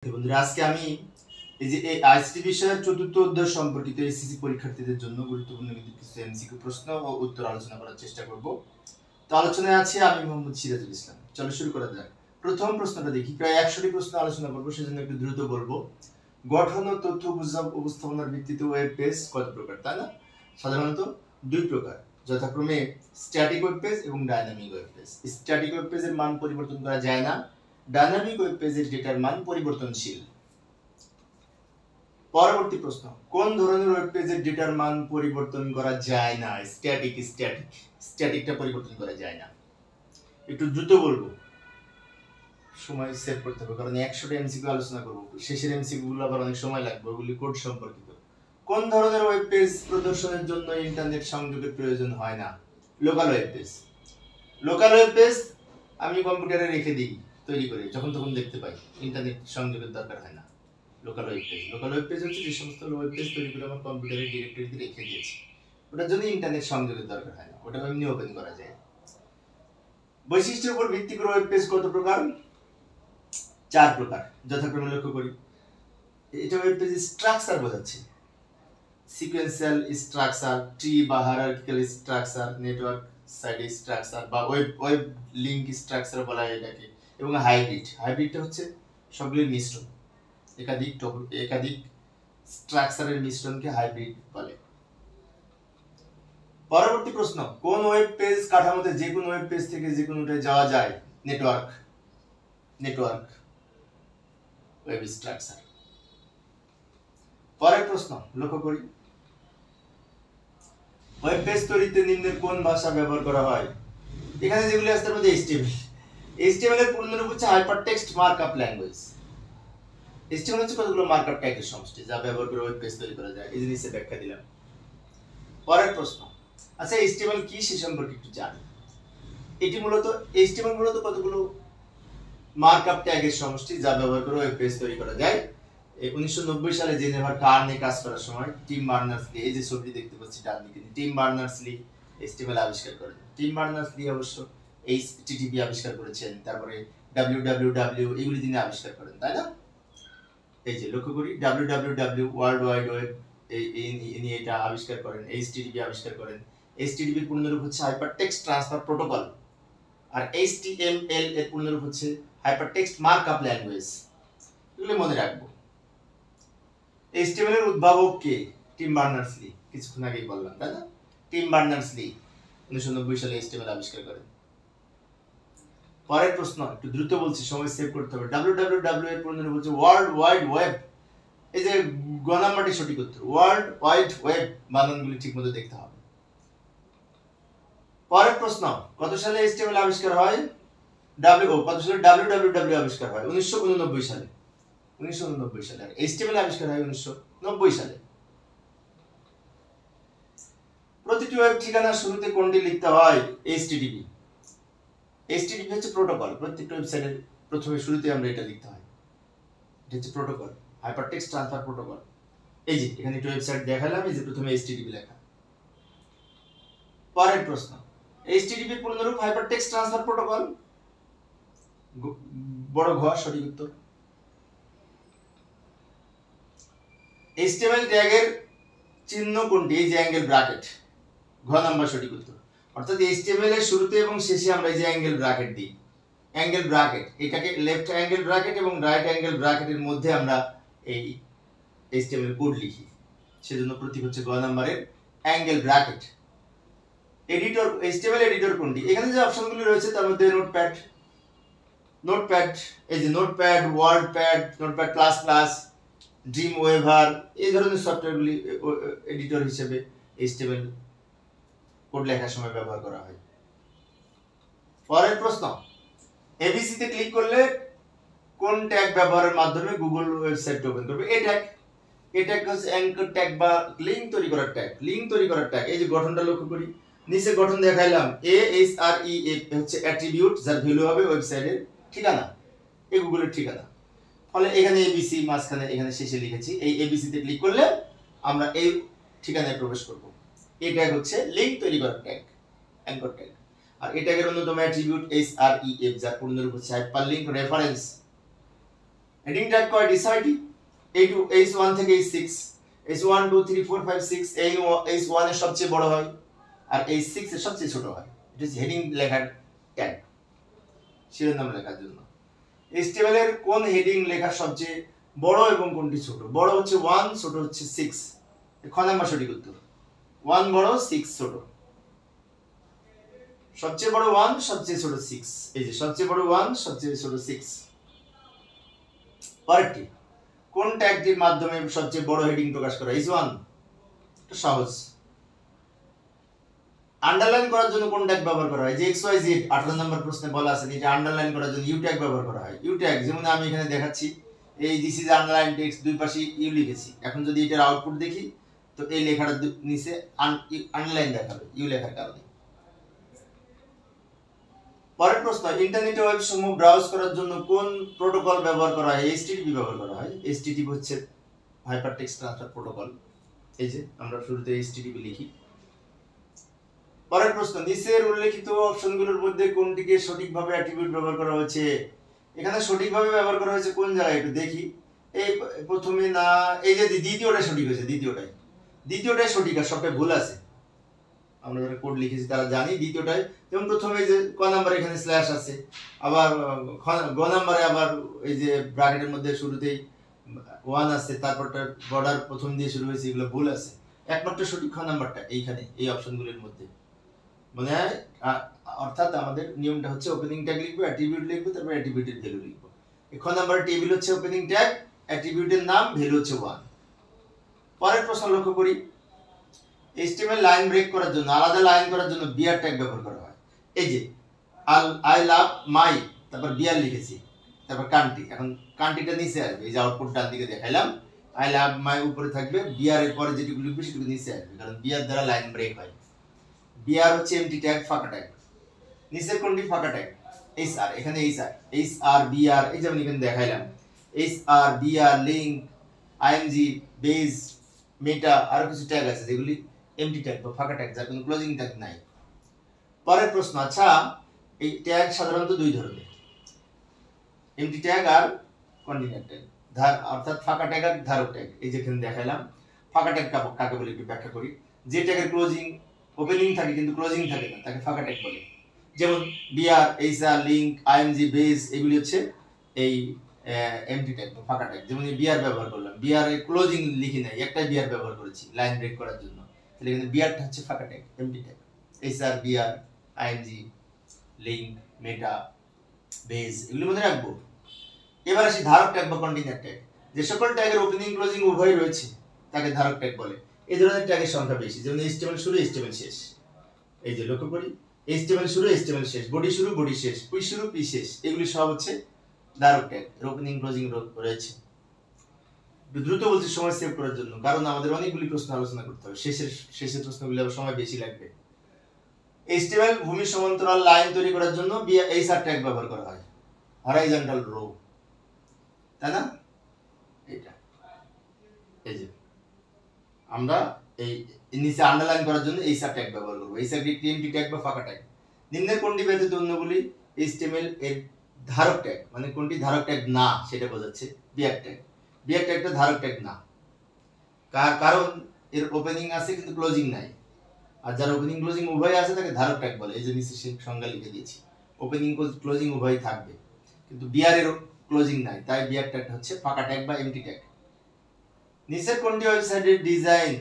বন্ধুরা আজকে আমি এই যে আইসিটি বিষয়ের চতুর্থ অধ্যায় সম্পর্কিত এসএসসি পরীক্ষার্থীদের জন্য গুরুত্বপূর্ণ কিছু এমসিকিউ প্রশ্ন ও উত্তর আলোচনা করার চেষ্টা করব। তো আলোচনায় আছি আমি মোহাম্মদ সিরাজুল ইসলাম। চলো শুরু করা যাক। প্রথম প্রশ্নটা দেখি, প্রায় 100টি প্রশ্ন আলোচনা করব, সেজন্য একটু দ্রুত বলবো। গঠন ও তথ্য উপস্থাপনার ভিত্তিতে ওয়েব পেজ কত প্রকার, তাই না? সাধারণত দুই প্রকার, যথাক্রমে স্ট্যাটিক ওয়েব পেজ এবং dynamic web page. Static web পেজের মান পরিবর্তন করা যায় না, ডাইনামিক ওয়েব পেজের ডেটার মান পরিবর্তনশীল। পরবর্তী প্রশ্ন, কোন ধরনের ওয়েব পেজের ডেটার মান পরিবর্তন করা যায় না? স্ট্যাটিকটা পরিবর্তন করা যায় না। একটু দ্রুত বলবো, সময় সেভ করতে হবে, কারণ 100টা এমসিকিউ আলোচনা করব। শেষের এমসিকিউ গুলো আবার অনেক সময় লাগবে, ওগুলি কোড সম্পর্কিত। কোন ধরনের ওয়েব পেজ প্রদর্শনের জন্য ইন্টারনেট সংযোগের প্রয়োজন হয় না? Local web page. Local web page আমি কম্পিউটারে রেখে দিই তৈরি করে, যখন তখন দেখতে পাই, ইন্টারনেট সংযোগের দরকার হয় না। লোকাল ওয়েব পেজ হচ্ছে যে সমস্ত ওয়েব পেজ তৈরি করে আমার কম্পিউটারের ডিরেক্টরিতে রেখে দিয়েছি, ওটার জন্য ইন্টারনেট সংযোগের দরকার হয় না, ওটা এমনি ওপেন করা যায়। বৈশিষ্ট্যের উপর ভিত্তি করে ওয়েব পেজ কত প্রকার? 4 প্রকার, যথাক্রমে লক্ষ্য করি। এটা ওয়েব পেজ স্ট্রাকচার বোঝাচ্ছে, সিকোয়েন্সিয়াল স্ট্রাকচার, ট্রি বা hierarchical structure, network side structure বা ওয়েব লিংক স্ট্রাকচার বলা হয় এটাকে, এবং হাইব্রিডটা হচ্ছে সবগুলোর মিশ্রণ, একাধিক স্ট্রাকচারের মিশ্রণকে হাইব্রিড বলে। পরবর্তী প্রশ্ন, কোন ওয়েব পেজ কাঠামোতে যে কোনো ওয়েব পেজ থেকে যে কোনোটায় যাওয়া যায়? Network web structure. পরের প্রশ্ন লক্ষ্য করি, ওয়েব পেজ তৈরিতে নিম্নের কোন ভাষা ব্যবহার করা হয়? এখানে যেগুলি আসছে তার মধ্যে HTML এর পূর্ণরূপ হচ্ছে হাইপারটেক্সট মার্কআপ ল্যাঙ্গুয়েজ। HTML হচ্ছে কতগুলো মার্কআপ ট্যাগের সমষ্টি, যা ব্যবহার করে ওয়েব পেজ তৈরি করা যায়। এই জিনিসে ব্যাখ্যা দিলাম। পরের প্রশ্ন, আচ্ছা HTML কি সে সম্পর্কে একটু জানি। HTML মূলত কতগুলো মার্কআপ ট্যাগের সমষ্টি, যা ব্যবহার করে ওয়েব পেজ তৈরি করা যায়। 1990 সালে জেনেভার কার নিয়ে কাজ করার সময় টিম বার্নার্স-লি, এই যে ছবিটি দেখতে পাচ্ছি ডান দিকে, টিম বার্নার্স-লি HTML আবিষ্কার করেন। টিম বার্নার্স-লি অবশ্য HTTP আবিষ্কার করেছেন, তারপরে www এগুলি তিনি আবিষ্কার করেন, তাই না? এই যে লক্ষ্য করি, www ওয়ার্ল্ড ওয়াইড ওয়েব ইনি এটা আবিষ্কার করেন, HTTP আবিষ্কার করেন। HTTP এর পূর্ণরূপ হচ্ছে হাইপারটেক্সট ট্রান্সফার প্রোটোকল, আর HTML এর পূর্ণরূপ হচ্ছে হাইপারটেক্সট মার্কআপ ল্যাঙ্গুয়েজ। এগুলো মনে রাখবো। HTML এর উদ্ভাবক কে? টিম বার্নার্স-লি, কিছুক্ষণ আগেই বললাম, তাই না? টিম বার্নার্স-লি 1990 সালে HTML আবিষ্কার করেন। পরের প্রশ্ন একটু দ্রুত বলছি, সময় সেভ করতে হবে। www এর পূর্ণরূপ হচ্ছে ওয়ার্ল্ড ওয়াইড ওয়েব। এই যে গ নাম্বারটি সঠিক উত্তর, ওয়ার্ল্ড ওয়াইড ওয়েব। বানানগুলি ঠিকমতো দেখতে হবে। পরের প্রশ্ন, কত সালে HTML আবিষ্কার হয়? কত সালে www আবিষ্কার হয়? 1989 সালে। 1989 সালে। আর HTML আবিষ্কার হয় 1990 সালে। প্রতিটি ওয়েব ঠিকানার শুরুতে কোনটি লিখতে হয়? HTTP। HTTP হচ্ছে প্রোটোকল, প্রত্যেকটা ওয়েবসাইটের প্রথমে শুরুতে আমরা এটা লিখতে হয়। এটা হচ্ছে প্রোটোকল, হাইপারটেক্সট ট্রান্সফার প্রোটোকল। এই যে এখানে একটা ওয়েবসাইট দেখালাম, এই যে প্রথমে HTTP লেখা। পরের প্রশ্ন, HTTP এর পূর্ণরূপ হাইপারটেক্সট ট্রান্সফার প্রোটোকল। বড় ঘ সঠিক উত্তর। HTML ট্যাগের চিহ্ন কোনটি? এই যে অ্যাঙ্গেল ব্র্যাকেট, ঘ নাম্বার সঠিক উত্তর। অর্থাৎ HTML এর শুরুতে এবং শেষে আমরা এই যে অ্যাঙ্গেল ব্র্যাকেট দিই, অ্যাঙ্গেল ব্র্যাকেট, এটাকে লেফট অ্যাঙ্গেল ব্র্যাকেট এবং রাইট অ্যাঙ্গেল ব্র্যাকেটের মধ্যে আমরা এই HTML কোড লিখি, সেজন্য প্রতীক হচ্ছে গ নাম্বারের angle bracket. Editor, HTML editor কোনটি? এখানে যে অপশনগুলো রয়েছে তার মধ্যে নোটপ্যাড, এই যে Notepad, WordPad, Notepad plus plus, Dreamweaver, এই ধরনের সফটওয়্যারগুলি এডিটর হিসেবে HTML কোড লেখার সময় ব্যবহার করা হয়। পরের প্রশ্ন, ABC তে ক্লিক করলে কোন ট্যাগ ব্যবহারের মাধ্যমে গুগল ওয়েবসাইট ওপেন করবে? এই ট্যাগ হচ্ছে অ্যাঙ্কর ট্যাগ বা লিংক তৈরি করার ট্যাগ। এই যে গঠনটা লক্ষ্য করি, নিচে গঠন দেখাইলাম, AHREF হচ্ছে অ্যাট্রিবিউট, যার ভ্যালু হবে ওয়েবসাইটের ঠিকানা, এই গুগলের ঠিকানা। ফলে এখানে ABC মাঝখানে, এখানে শেষে লিখেছি। এই ABC তে ক্লিক করলে আমরা এই ঠিকানায় প্রবেশ করব। এই ট্যাগ হচ্ছে লিংক তৈরি করার ট্যাগ, অ্যাঙ্কর ট্যাগ। আর এই ট্যাগের অন্যতম অ্যাট্রিবিউট HREF, যার পূর্ণরূপ হচ্ছে হাইপারলিংক রেফারেন্স। হেডিং ট্যাগ কয়টি? 6টি। H1 থেকে H6, H1 2 3 4 5 6, এই H1 এর সবচেয়ে বড় হয় আর H6 এর সবচেয়ে ছোট হয়। এটা হচ্ছে হেডিং লেখার ট্যাগ, শিরোনাম লেখার জন্য। HTML এর কোন হেডিং লেখা সবচেয়ে বড় এবং কোনটি ছোট? বড় হচ্ছে 1, ছোট হচ্ছে 6। খ নাম্বার সঠিক উত্তর। 1 বড়, 6 ছোট। সবচেয়ে বড় 1, সবচেয়ে ছোট 6। এই যে সবচেয়ে বড় 1, সবচেয়ে ছোট 6। পরেরটি, কোন ট্যাগটির মাধ্যমে সবচেয়ে বড় হেডিং প্রকাশ করা? H1। এটা সহজ। আন্ডারলাইন করার জন্য কোন ট্যাগ ব্যবহার করা হয়? যে XYZ 18 নম্বর প্রশ্নে বলা আছে যে আন্ডারলাইন করার জন্য ইউ ট্যাগ ব্যবহার করা হয়। ইউ ট্যাগ যেমন আমি এখানে দেখাচ্ছি, এই দিস ইজ আন্ডারলাইন টেক্সট, দুই পাশে ইউ লিখেছি। এখন যদি এটার আউটপুট দেখি তো এই লেখাটার নিচে আন্ডারলাইন দেখাবে ইউ লেখার কারণে। পরের প্রশ্ন, ইন্টারনেটে ওয়েব সমূহ ব্রাউজ করার জন্য কোন প্রোটোকল ব্যবহার করা হয়? HTTP ব্যবহার করা হয়। HTTP হচ্ছে হাইপারটেক্সট ট্রান্সফার প্রোটোকল। এই যে আমরা শুরুতে HTTP লিখি। পরের প্রশ্ন, নিচের উল্লেখিত অপশনগুলোর মধ্যে কোনটিকে সঠিকভাবে অ্যাট্রিবিউট ব্যবহার করা হয়েছে? এখানে সঠিকভাবে ব্যবহার করা হয়েছে কোন জায়গায় একটু দেখি। এই প্রথমে না, এই যে দ্বিতীয়টা সঠিক হয়েছে, দ্বিতীয়টাই সঠিক আর সবটাই ভুল আছে। আমরা যারা কোড লিখেছি তারা জানি দ্বিতীয়টাই। যেমন প্রথমে যে ক নাম্বার এখানে স্ল্যাশ আছে, আবার গ নাম্বারে আবার এই যে ব্র্যাকেটের মধ্যে শুরুতেই 1 আছে, তারপরটা বর্ডার প্রথম দিয়ে শুরু হয়েছে, এগুলো ভুল আছে। একমাত্র সঠিক খ নাম্বারটা এইখানে এই অপশনগুলোর মধ্যে মনে হয়। অর্থাৎ আমাদের নিয়মটা হচ্ছে ওপেনিং ট্যাগ লিখবো, অ্যাট্রিবিউট লিখবো, তারপর অ্যাট্রিবিউটের ভ্যালু লিখবো। খ নাম্বার টেবিল হচ্ছে ওপেনিং ট্যাগ, অ্যাট্রিবিউটের নাম, ভ্যালু হচ্ছে 1। পরের প্রশ্ন লক্ষ্য করি, HTML লাইন ব্রেক করার জন্য, আলাদা লাইন করার জন্য বিআর ট্যাগ ব্যবহার করা হয়। এই যে আই লাভ মাই, তারপর বিআর লিখেছি, তারপর কান্ট্রি। এখন কান্ট্রিটা নিচে আসবে, এই যে আউটপুট ডান দিকে দেখাইলাম, আই লাভ মাই উপরে থাকবে, বিআর এর পরে যেটুকু লিখবে সেটুকু নিচে আসবে, কারণ বিআর দ্বারা লাইন ব্রেক হয়। বিআর হচ্ছে এমটি ট্যাগ, ফাঁকা ট্যাগ। নিচের কোনটি ফাঁকা ট্যাগ? এইচআর, এখানে এইচআর বিআর, এই যেমন এখানে দেখাইলাম, HR BR, link, IMG, base, meta, আরো কিছু ট্যাগ আছে যেগুলি এমটি ট্যাগ বা ফাঁকা ট্যাগ, যার কোনো ক্লোজিং ট্যাগ নাই। পরের প্রশ্ন, আচ্ছা এই ট্যাগ সাধারণত দুই ধরনের, এমটি ট্যাগ আর কন্টিনিউয়াস ট্যাগ, অর্থাৎ ফাঁকা ট্যাগ আর ধারক ট্যাগ। এই যেখানে দেখাইলাম, ফাঁকা ট্যাগ কাকে বলে একটু ব্যাখ্যা করি। যে ট্যাগের ক্লোজিং ওপেনিং থাকে কিন্তু ক্লোজিং থাকে না, তাকে ফাঁকা ট্যাগ বলে। যেমন BR, HR, link, IMG, base, এগুলি হচ্ছে এই এমটি ট্যাগ বা ফাঁকা ট্যাগ। যেমন বিআর ব্যবহার করলাম, বিআর এর ক্লোজিং লিখি নাই, একটাই বিআর ব্যবহার করেছি লাইন ব্রেক করার জন্য, তাহলে এখানে বিআরটা হচ্ছে ফাঁকা tag, empty tag. HR, BR, IMG, link, meta, base, এগুলি মধ্যে রাখবো। এবার আসি ধারক ট্যাগ বা কন্টিনিউয়াস ট্যাগ। যে সকল ট্যাগের ওপেনিং ক্লোজিং উভয় রয়েছে তাকে ধারক ট্যাগ বলে। এই ধরনের ট্যাগের সংখ্যা বেশি, যেমন HTML শুরু, HTML শেষ। এই যে লক্ষ্য করি, HTML শুরু, HTML শেষ, বডি শুরু, বডি শেষ, পি শুরু, পি শেষ, এগুলি সব হচ্ছে ধারক ট্যাগ, এর ওপেনিং ক্লোজিং রয়েছে। দ্রুত বলছি সময় সেভ করার জন্য, কারণ আমাদের অনেকগুলি প্রশ্ন আলোচনা করতে হবে, শেষের প্রশ্নগুলি আবার সময় বেশি লাগবে। HTML ভূমি সমান্তরাল লাইন তৈরি করার জন্য এইচআর ট্যাগ ব্যবহার করা হয়, হরাইজন্টাল রো, তাই না? এটা এই যে আমরা এই নিচে আন্ডারলাইন করার জন্য এইচআর ট্যাগ ব্যবহার করব। এইচআর একটি এমটি ট্যাগ বা ফাঁকা ট্যাগ। নিম্নের কোনটি ব্যতীত অন্যগুলি HTML এর ধারক ট্যাগ, মানে কোনটি ধারক ট্যাগ না সেটা বোঝাচ্ছে বিআর ট্যাগ। বিআর ট্যাগটা ধারক ট্যাগ না, কারণ এর ওপেনিং আছে কিন্তু ক্লোজিং নাই। আর যার ওপেনিং ক্লোজিং উভয় আছে তাকে ধারক ট্যাগ বলে। এই যে নিচে সংজ্ঞা লিখে দিয়েছি, ওপেনিং ক্লোজিং উভয় থাকবে, কিন্তু বিআর এর ক্লোজিং নাই, তাই বিআর ট্যাগটা হচ্ছে ফাঁকা ট্যাগ বা এমটি ট্যাগ। নিচের কোনটি ওয়েবসাইটের ডিজাইন?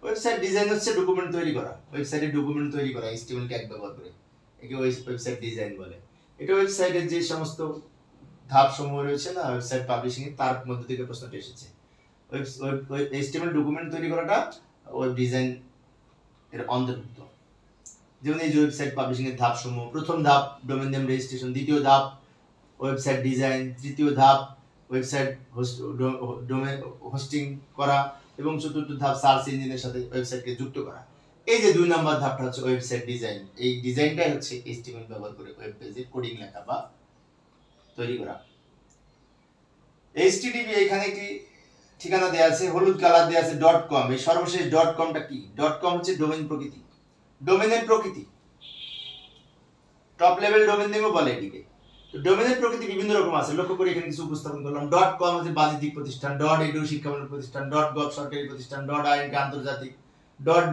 ওয়েবসাইট ডিজাইন হচ্ছে ডকুমেন্ট তৈরি করা, ওয়েবসাইটে ডকুমেন্ট তৈরি করা HTML ট্যাগ ব্যবহার করে, একে ওয়েবসাইট ডিজাইন বলে। এটা ওয়েবসাইটের যে সমস্ত ধাপ সমূহ রয়েছে না ওয়েবসাইট পাবলিশিং এর, তার মধ্যে থেকে প্রশ্নটি এসেছে। HTML ডকুমেন্ট তৈরি করাটা ওয়েব ডিজাইন এর অন্তর্ভুক্ত। যেমন এই যে ওয়েবসাইট পাবলিশিং এর ধাপ সমূহ, প্রথম ধাপ ডোমেইন নেম রেজিস্ট্রেশন, দ্বিতীয় ধাপ ওয়েবসাইট ডিজাইন, তৃতীয় ধাপ ওয়েবসাইট ডোমেইন হোস্টিং করা, এবং চতুর্থ ধাপ সার্চ ইঞ্জিনের সাথে ওয়েবসাইটকে যুক্ত করা। এই যে 2 নম্বর ধাপটা হচ্ছে ওয়েবসাইট ডিজাইন। এই ডিজাইনটাই হচ্ছে HTML ব্যবহার করে ওয়েব পেজে কোডিং লেখা বা তৈরি করা। HTTP এখানে কি ঠিকানা দেয়া আছে, হলুদ কালার দেয়া আছে .com। এই সর্বশেষ .comটা কি? .com হচ্ছে ডোমেইন প্রকৃতি, ডোমেইনের প্রকৃতি, টপ লেভেল ডোমেইন নেমও বলে এটিকে। তো ডোমেনের প্রকৃতি বিভিন্ন রকম আছে, লক্ষ্য করে এখানে কিছু উপস্থাপন করলাম। .com হচ্ছে বাণিজ্যিক প্রতিষ্ঠান, .edu শিক্ষামূলক প্রতিষ্ঠান, .gov সরকারি প্রতিষ্ঠান, .in আন্তর্জাতিক,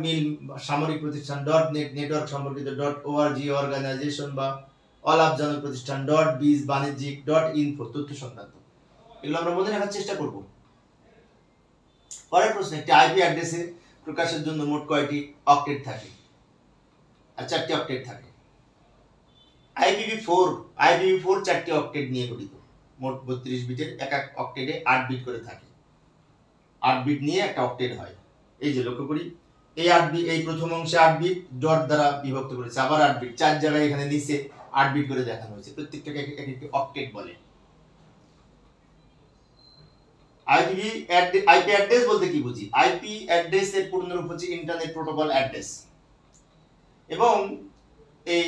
.mil সামরিক প্রতিষ্ঠান, .net নেটওয়ার্ক সম্পর্কিত, .org অর্গানাইজেশন বা অলাভজনক প্রতিষ্ঠান, .biz বাণিজ্যিক, .info তথ্য সংক্রান্ত। এগুলো আমরা মনে রাখার চেষ্টা করব। পরের প্রশ্ন, একটি আইপি অ্যাড্রেসে প্রকাশের জন্য মোট কয়টি অক্টেট থাকে? আর 4টি অক্টেট থাকে। IPv4 4টি অক্টেট নিয়ে গঠিত, মোট 32 বিটের, এক এক অক্টেটে 8 বিট করে থাকে। 8 বিট নিয়ে একটা অক্টেট হয়। এই যে লক্ষ্য করি, এই 8 বিট, এই প্রথম অংশে 8 বিট ডট দ্বারা বিভক্ত করেছে, আবার 8 বিট, 4 জায়গায় এখানে নিচে 8 বিট করে দেখানো হয়েছে, প্রত্যেকটাকে এক একটি অক্টেট বলে। আইপি অ্যাড্রেস বলতে কি বুঝি? আইপি অ্যাড্রেস এর পূর্ণরূপ হচ্ছে ইন্টারনেট প্রোটোকল অ্যাড্রেস, এবং এই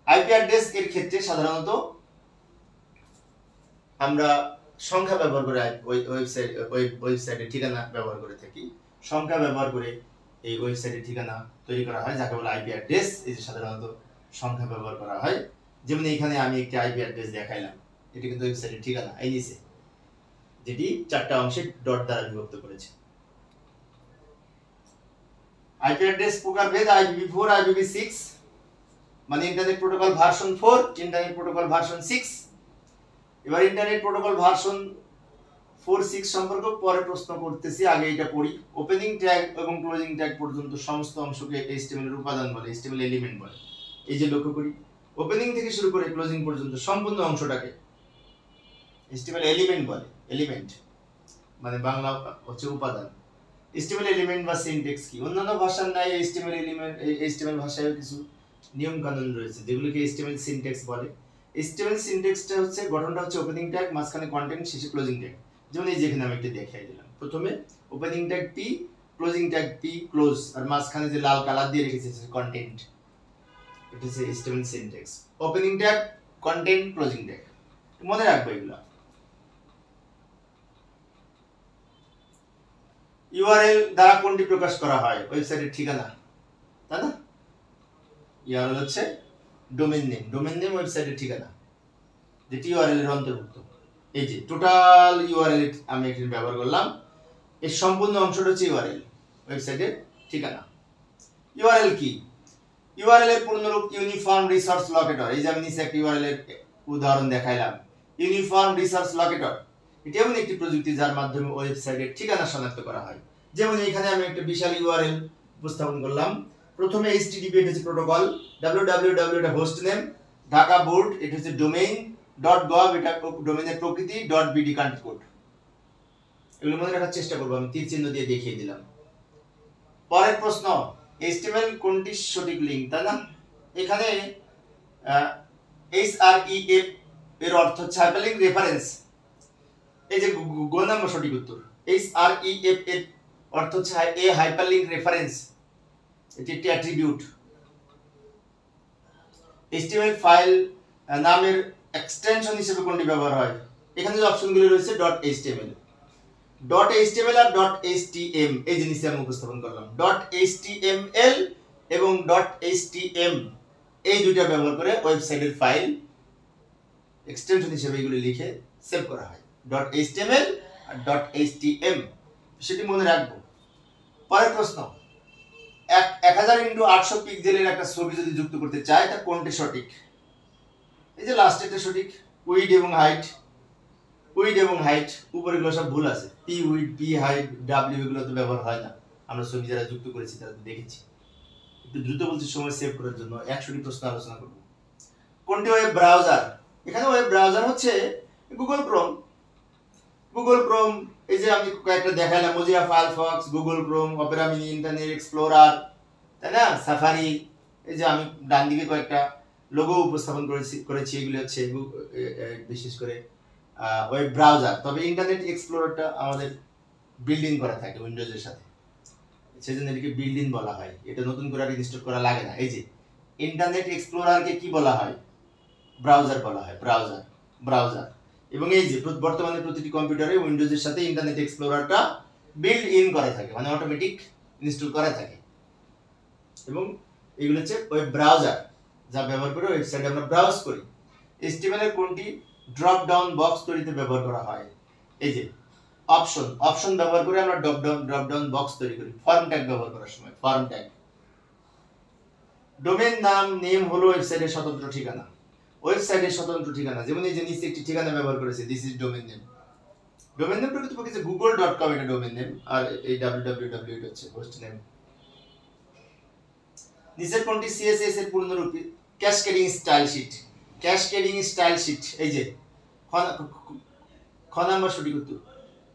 আইপি অ্যাড্রেস এর ক্ষেত্রে সাধারণত আমরা সংখ্যা ব্যবহার করে ওয়েবসাইটের ঠিকানা ব্যবহার করে থাকি। সংখ্যা ব্যবহার করে এই ওয়েবসাইটের ঠিকানা তৈরি করা হয়, যাকে বলে আইপি অ্যাড্রেস। এই যে সাধারণত সংখ্যা ব্যবহার করা হয়, যেমন এখানে আমি একটি আইপি অ্যাড্রেস দেখাইলাম, এটি কিন্তু ওয়েবসাইটের ঠিকানা, এই নিচে, যেটি 4টা অংশে ডট দ্বারা বিভক্ত করেছে। আইপি অ্যাড্রেস প্রকারভেদ IPv4, IPv6 মানে internet protocol version 4, internet protocol version 6। এবার ইন্টারনেট প্রোটোকল ভার্সন 4-6 সম্পর্কে পরে প্রশ্ন করতেছি, আগে এটা পড়ি। ওপেনিং ট্যাগ এবং ক্লোজিং ট্যাগ পর্যন্ত সমস্ত অংশকে HTML এর উপাদান বলে, HTML এলিমেন্ট বলে। এই যে লক্ষ্য করি, ওপেনিং থেকে শুরু করে ক্লোজিং পর্যন্ত সম্পূর্ণ অংশটাকে HTML এলিমেন্ট বলে। এলিমেন্ট মানে বাংলা হচ্ছে উপাদান। HTML এলিমেন্ট বা সিনট্যাক্স কি? অন্যান্য ভাষার নাই HTML এলিমেন্ট, HTML ভাষায়ও কিছু নিয়ম কানুন রয়েছে যেগুলোকে HTML সিনট্যাক্স বলে। HTML সিনট্যাক্সটা হচ্ছে, গঠনটা হচ্ছে ওপেনিং ট্যাগ, মাঝখানে কন্টেন্ট, শেষে ক্লোজিং ট্যাগ। যেমন এই যেখানে আমি একটা দেখাই দিলাম, প্রথমে opening tag P, closing tag P close, আর মাঝখানে যে লাল কালার দিয়ে রেখেছে কন্টেন্ট, এটা হচ্ছে HTML syntax. Opening tag, content, closing tag, মনে রাখবে এগুলা। ইউআরএল দ্বারা কোনটি প্রকাশ করা হয়? ওয়েবসাইটের ঠিকানা, তাই না? ইউআরএল হচ্ছে ডোমেইন নেম, ডোমেইন নেম ওয়েবসাইটের ঠিকানা, যেটি ইউআরএল এর অন্তর্ভুক্ত। এই যে টোটাল ইউআরএল আমি এখানে ব্যবহার করলাম, এর সম্পূর্ণ অংশটা হচ্ছে ইউআরএল, ওয়েবসাইটের ঠিকানা। ইউআরএল কি? ইউআরএল এর পূর্ণরূপ ইউনিফর্ম রিসোর্স লোকেটর। এই যে আমি নিচে একটা ইউআরএল এর উদাহরণ দেখাইলাম, ইউনিফর্ম রিসোর্স লোকেটর। এটি এমন একটি প্রযুক্তি যার মাধ্যমে ওয়েবসাইটের ঠিকানা শনাক্ত করা হয়। যেমন এখানে আমি একটা বিশাল ইউআরএল উপস্থাপন করলাম। প্রথমে HTTP এটা হচ্ছে প্রোটোকল, www এটা হোস্ট নেম, ঢাকা বোর্ড এটা হচ্ছে ডোমেইন, .gov এটা ডোমেইনের প্রকৃতি, .bd কান্ট্রি কোড। এগুলো মনে রাখার চেষ্টা করব, আমি তীর চিহ্ন দিয়ে দেখিয়ে দিলাম। পরের প্রশ্ন, HTML কোনটি সঠিক লিঙ্ক, তাই না? এখানে HREF এর অর্থ হচ্ছে হাইপারলিংক রেফারেন্স। এই যে গ নাম্বার সঠিক উত্তর। HREF এর অর্থ হচ্ছে এ হাইপারলিংক রেফারেন্স, এটি একটি অ্যাট্রিবিউট। HTML ফাইল নামের এক্সটেনশন হিসেবে কোনটি ব্যবহার হয়? এখানে যে অপশনগুলো রয়েছে .html, .html আর .htm, এই জিনিসটা আমি উপস্থাপন করলাম। .html এবং .htm এই দুইটা ব্যবহার করে ওয়েবসাইটের ফাইল এক্সটেনশন হিসেবে এগুলো লিখে সেভ করা হয়, .html আর .htm, সেটি মনে রাখবো। পরের প্রশ্ন, 1000x800 পিক্সেলের একটা ছবি যদি যুক্ত করতে চায়, তা কোনটি সঠিক? এই যে লাস্টেরটা সঠিক, উইড এবং হাইট। উইড এবং হাইট, উপরেগুলো সব ভুল আছে, P weed, P height, W এগুলো তো ব্যবহার হয় না। আমরা ছবি যারা যুক্ত করেছি তারা তো দেখেছি। একটু দ্রুত বলছি সময় সেভ করার জন্য, 100টি প্রশ্ন আলোচনা করব। কোনটি ওয়েব ব্রাউজার? এখানে ওয়েব ব্রাউজার হচ্ছে গুগল ক্রোম। গুগল ক্রোম, এই যে আমি কয়েকটা দেখালাম, Mozilla Firefox, Google Chrome, Opera mini, internet explorer, তাই না, সাফারি। এই যে আমি ডান দিকে কয়েকটা লোগো উপস্থাপন করেছি এগুলো হচ্ছে বিশেষ করে ওয়েব ব্রাউজার। তবে ইন্টারনেট এক্সপ্লোরারটা আমাদের বিল্ডিং করা থাকে উইন্ডোজের সাথে, সেজন্য এটাকে বিল্ডিং বলা হয়, এটা নতুন করে ইনস্টল করা লাগে না। এই যে ইন্টারনেট এক্সপ্লোরারকে কি বলা হয়? ব্রাউজার বলা হয়, ব্রাউজার। এবং এই যে বর্তমানে প্রতিটি কম্পিউটারে উইন্ডোজের সাথে ইন্টারনেট এক্সপ্লোরারটা বিল্ড ইন করা থাকে, মানে অটোমেটিক ইনস্টল করা থাকে। এবং এগুলো হচ্ছে ওয়েব ব্রাউজার, যা ব্যবহার করে ওয়েবসাইটে আমরা ব্রাউজ করি। HTML এর কোনটি ড্রপ ডাউন বক্স তৈরিতে ব্যবহার করা হয়? এই যে অপশন ব্যবহার করে আমরা ড্রপ ডাউন বক্স তৈরি করি ফর্ম ট্যাগ ব্যবহার করার সময়। Form tag. ডোমেইন নেম হলো ওয়েবসাইটের স্বতন্ত্র ঠিকানা। ওয়েবসাইটের স্বতন্ত্র ঠিকানা, যেমন এই যে নিচে একটি ঠিকানা ব্যবহার করেছে, this is domain name. Domain name প্রকৃতপক্ষে google.com এটা ডোমেইন নেম, আর এই www এটা হচ্ছে হোস্ট নেম। নিচের কোনটি CSS এর পূর্ণরূপ? Cascading style sheet. Cascading style sheet, এই যে খ নাম্বার সঠিক উত্তর।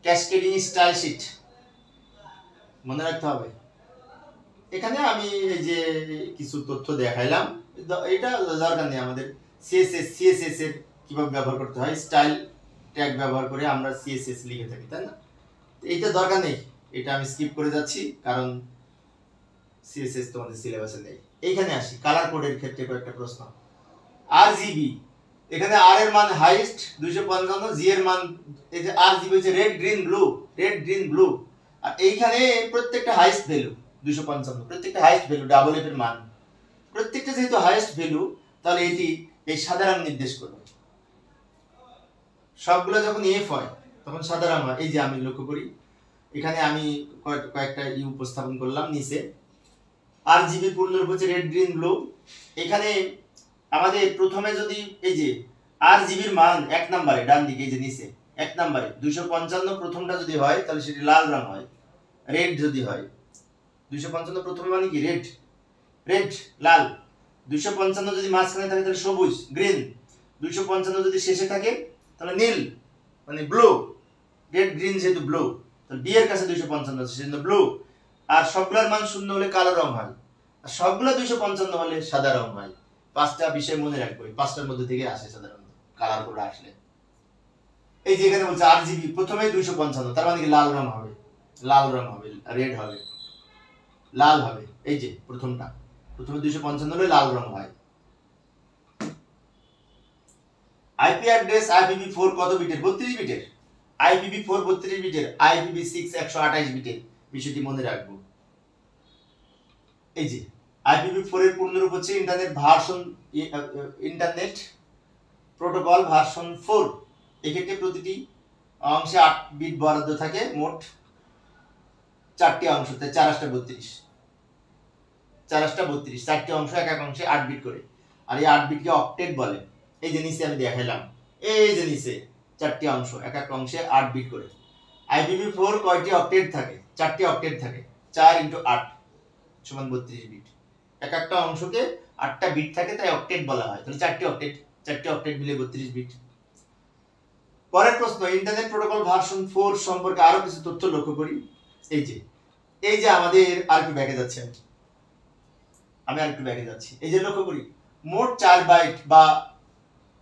ক্যাসকেডিং স্টাইল শীট মনে রাখতে হবে। এখানে আমি এই যে কিছু তথ্য দেখাইলাম, এটা দরকার নেই আমাদের। CSS এর কিভাবে ব্যবহার করতে হয়, স্টাইল ট্যাগ ব্যবহার করে আমরা CSS লিখে থাকি, তাই না? এইটা দরকার নেই, এটা আমি স্কিপ করে যাচ্ছি কারণ CSS তোমাদের সিলেবাসে নেই। এইখানে আসি কালার কোডের ক্ষেত্রে কয়েকটা প্রশ্ন। RGB, এখানে R এর মান হাইয়েস্ট 255, G এর মান, এই যে RGB হচ্ছে রেড গ্রিন ব্লু, আর এইখানে প্রত্যেকটা হাইয়েস্ট ভ্যালু 255, প্রত্যেকটা হাইয়েস্ট ভ্যালু, ডাবল এফ এর মান প্রত্যেকটা যেহেতু হাইয়েস্ট ভ্যালু, তাহলে এটি এই সাধারণ নির্দেশ করবে। সবগুলো যখন এফ হয় তখন সাধারণ হয়। এই যে আমি লক্ষ্য করি এখানে আমি কয়েকটা উপস্থাপন করলাম নিচে। RGB পূর্ণরূপ হচ্ছে রেড গ্রিন ব্লু। এখানে আমাদের প্রথমে যদি এই যে RGB এর মান 1 নম্বরে ডান দিকে, এই যে নিচে 1 নম্বরে 255 প্রথমটা যদি হয় তাহলে সেটি লাল রং হয়। রেড যদি হয় 255 প্রথমে মানে কি রেড লাল, 255 যদি মাঝখানে থাকে তাহলে সবুজ গ্রিন, 255 যদি শেষে থাকে তাহলে নীল মানে ব্লু। রেড গ্রিন যেহেতু ব্লু, তাহলে বি এর কাছে 255 আছে সেজন্য ব্লু। আর সবগুলোর মান শূন্য হলে কালো রং হয়, আর সবগুলো 255 হলে সাদা রং হয়। পাঁচটা বিষয় মনে রাখবো, এই পাঁচটার মধ্যে থেকে আসে সাধারণত কালার করে আসলে। এই যে এখানে বলছে RGB প্রথমে 255, তার মানে কি লাল রং হবে, রেড হবে, লাল হবে। এই যে প্রথমে 255 হলে লাল রং হয়। IP অ্যাড্রেস IPv4 কত বিটের? 32 বিটের। IPv4 32 বিটের, IPv6 128 বিটের, বিষয়টি মনে রাখবো। এই যে IPv4 এর পূর্ণরূপ হচ্ছে ইন্টারনেট প্রোটোকল ভার্সন 4। এক্ষেত্রে প্রতিটি অংশে 8 বিট বরাদ্দ থাকে, মোট 4টি অংশ, তাই 4 8 32, 4টি অংশ, এক এক অংশে 8 বিট করে। আর এই 8 বিটকে অক্টেট বলে। এই যে নিচে আমি দেখাইলাম, এই যে নিচে 4টি অংশ, এক এক অংশে 8 বিট করে। IPv4 কয়টি অক্টেট থাকে? 4টি অক্টেট থাকে, 4 × 8 সমান 32 বিট। এক একটা অংশকে 8টা বিট থাকে, তাই অক্টেট বলা হয়। তাহলে 4টি অক্টেট মিলে 32 বিট। পরের প্রশ্ন, ইন্টারনেট প্রোটোকল ভার্সন 4 সম্পর্কে আরো কিছু তথ্য লক্ষ্য করি। এই যে আমাদের আরেকটু ব্যাকে যাচ্ছে, এই যে লক্ষ্য করি মোট 4 বাইট বা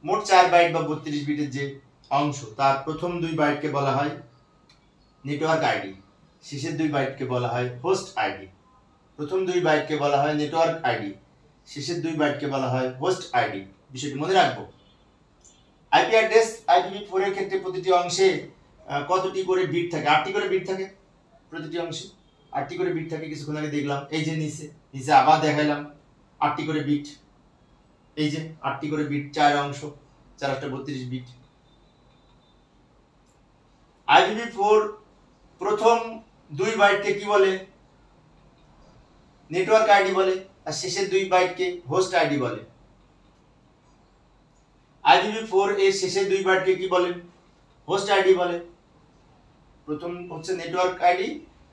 32 বিটের যে অংশ, তার প্রথম 2 বাইটকে বলা হয় নেটওয়ার্ক আইডি, শেষের 2 বাইটকে বলা হয় হোস্ট আইডি। প্রথম 2 বাইটকে বলা হয় নেটওয়ার্ক আইডি, শেষের 2 বাইটকে বলা হয় হোস্ট আইডি। বিষয়টি মনে রাখবো। IP অ্যাড্রেস IPv4 এর ক্ষেত্রে প্রতিটি অংশে কতটি করে বিট থাকে? 8টি করে বিট থাকে প্রতিটি অংশে, 8টি করে বিট থাকে। কিছুক্ষণ আগে দেখলাম, এই যে নিচে আবার দেখাইলাম 8টি করে বিট। এই যে 8টি করে বিট, 4 অংশ, 4 8 32 বিট। IPv4 প্রথম 2 বাইটকে কি বলে? নেটওয়ার্ক আইডি বলে, আর শেষের 2 বাইটকে হোস্ট আইডি বলে। IPv4 এর শেষের 2 বাইটকে কি বলে? হোস্ট আইডি বলে। প্রথম হচ্ছে নেটওয়ার্ক আইডি,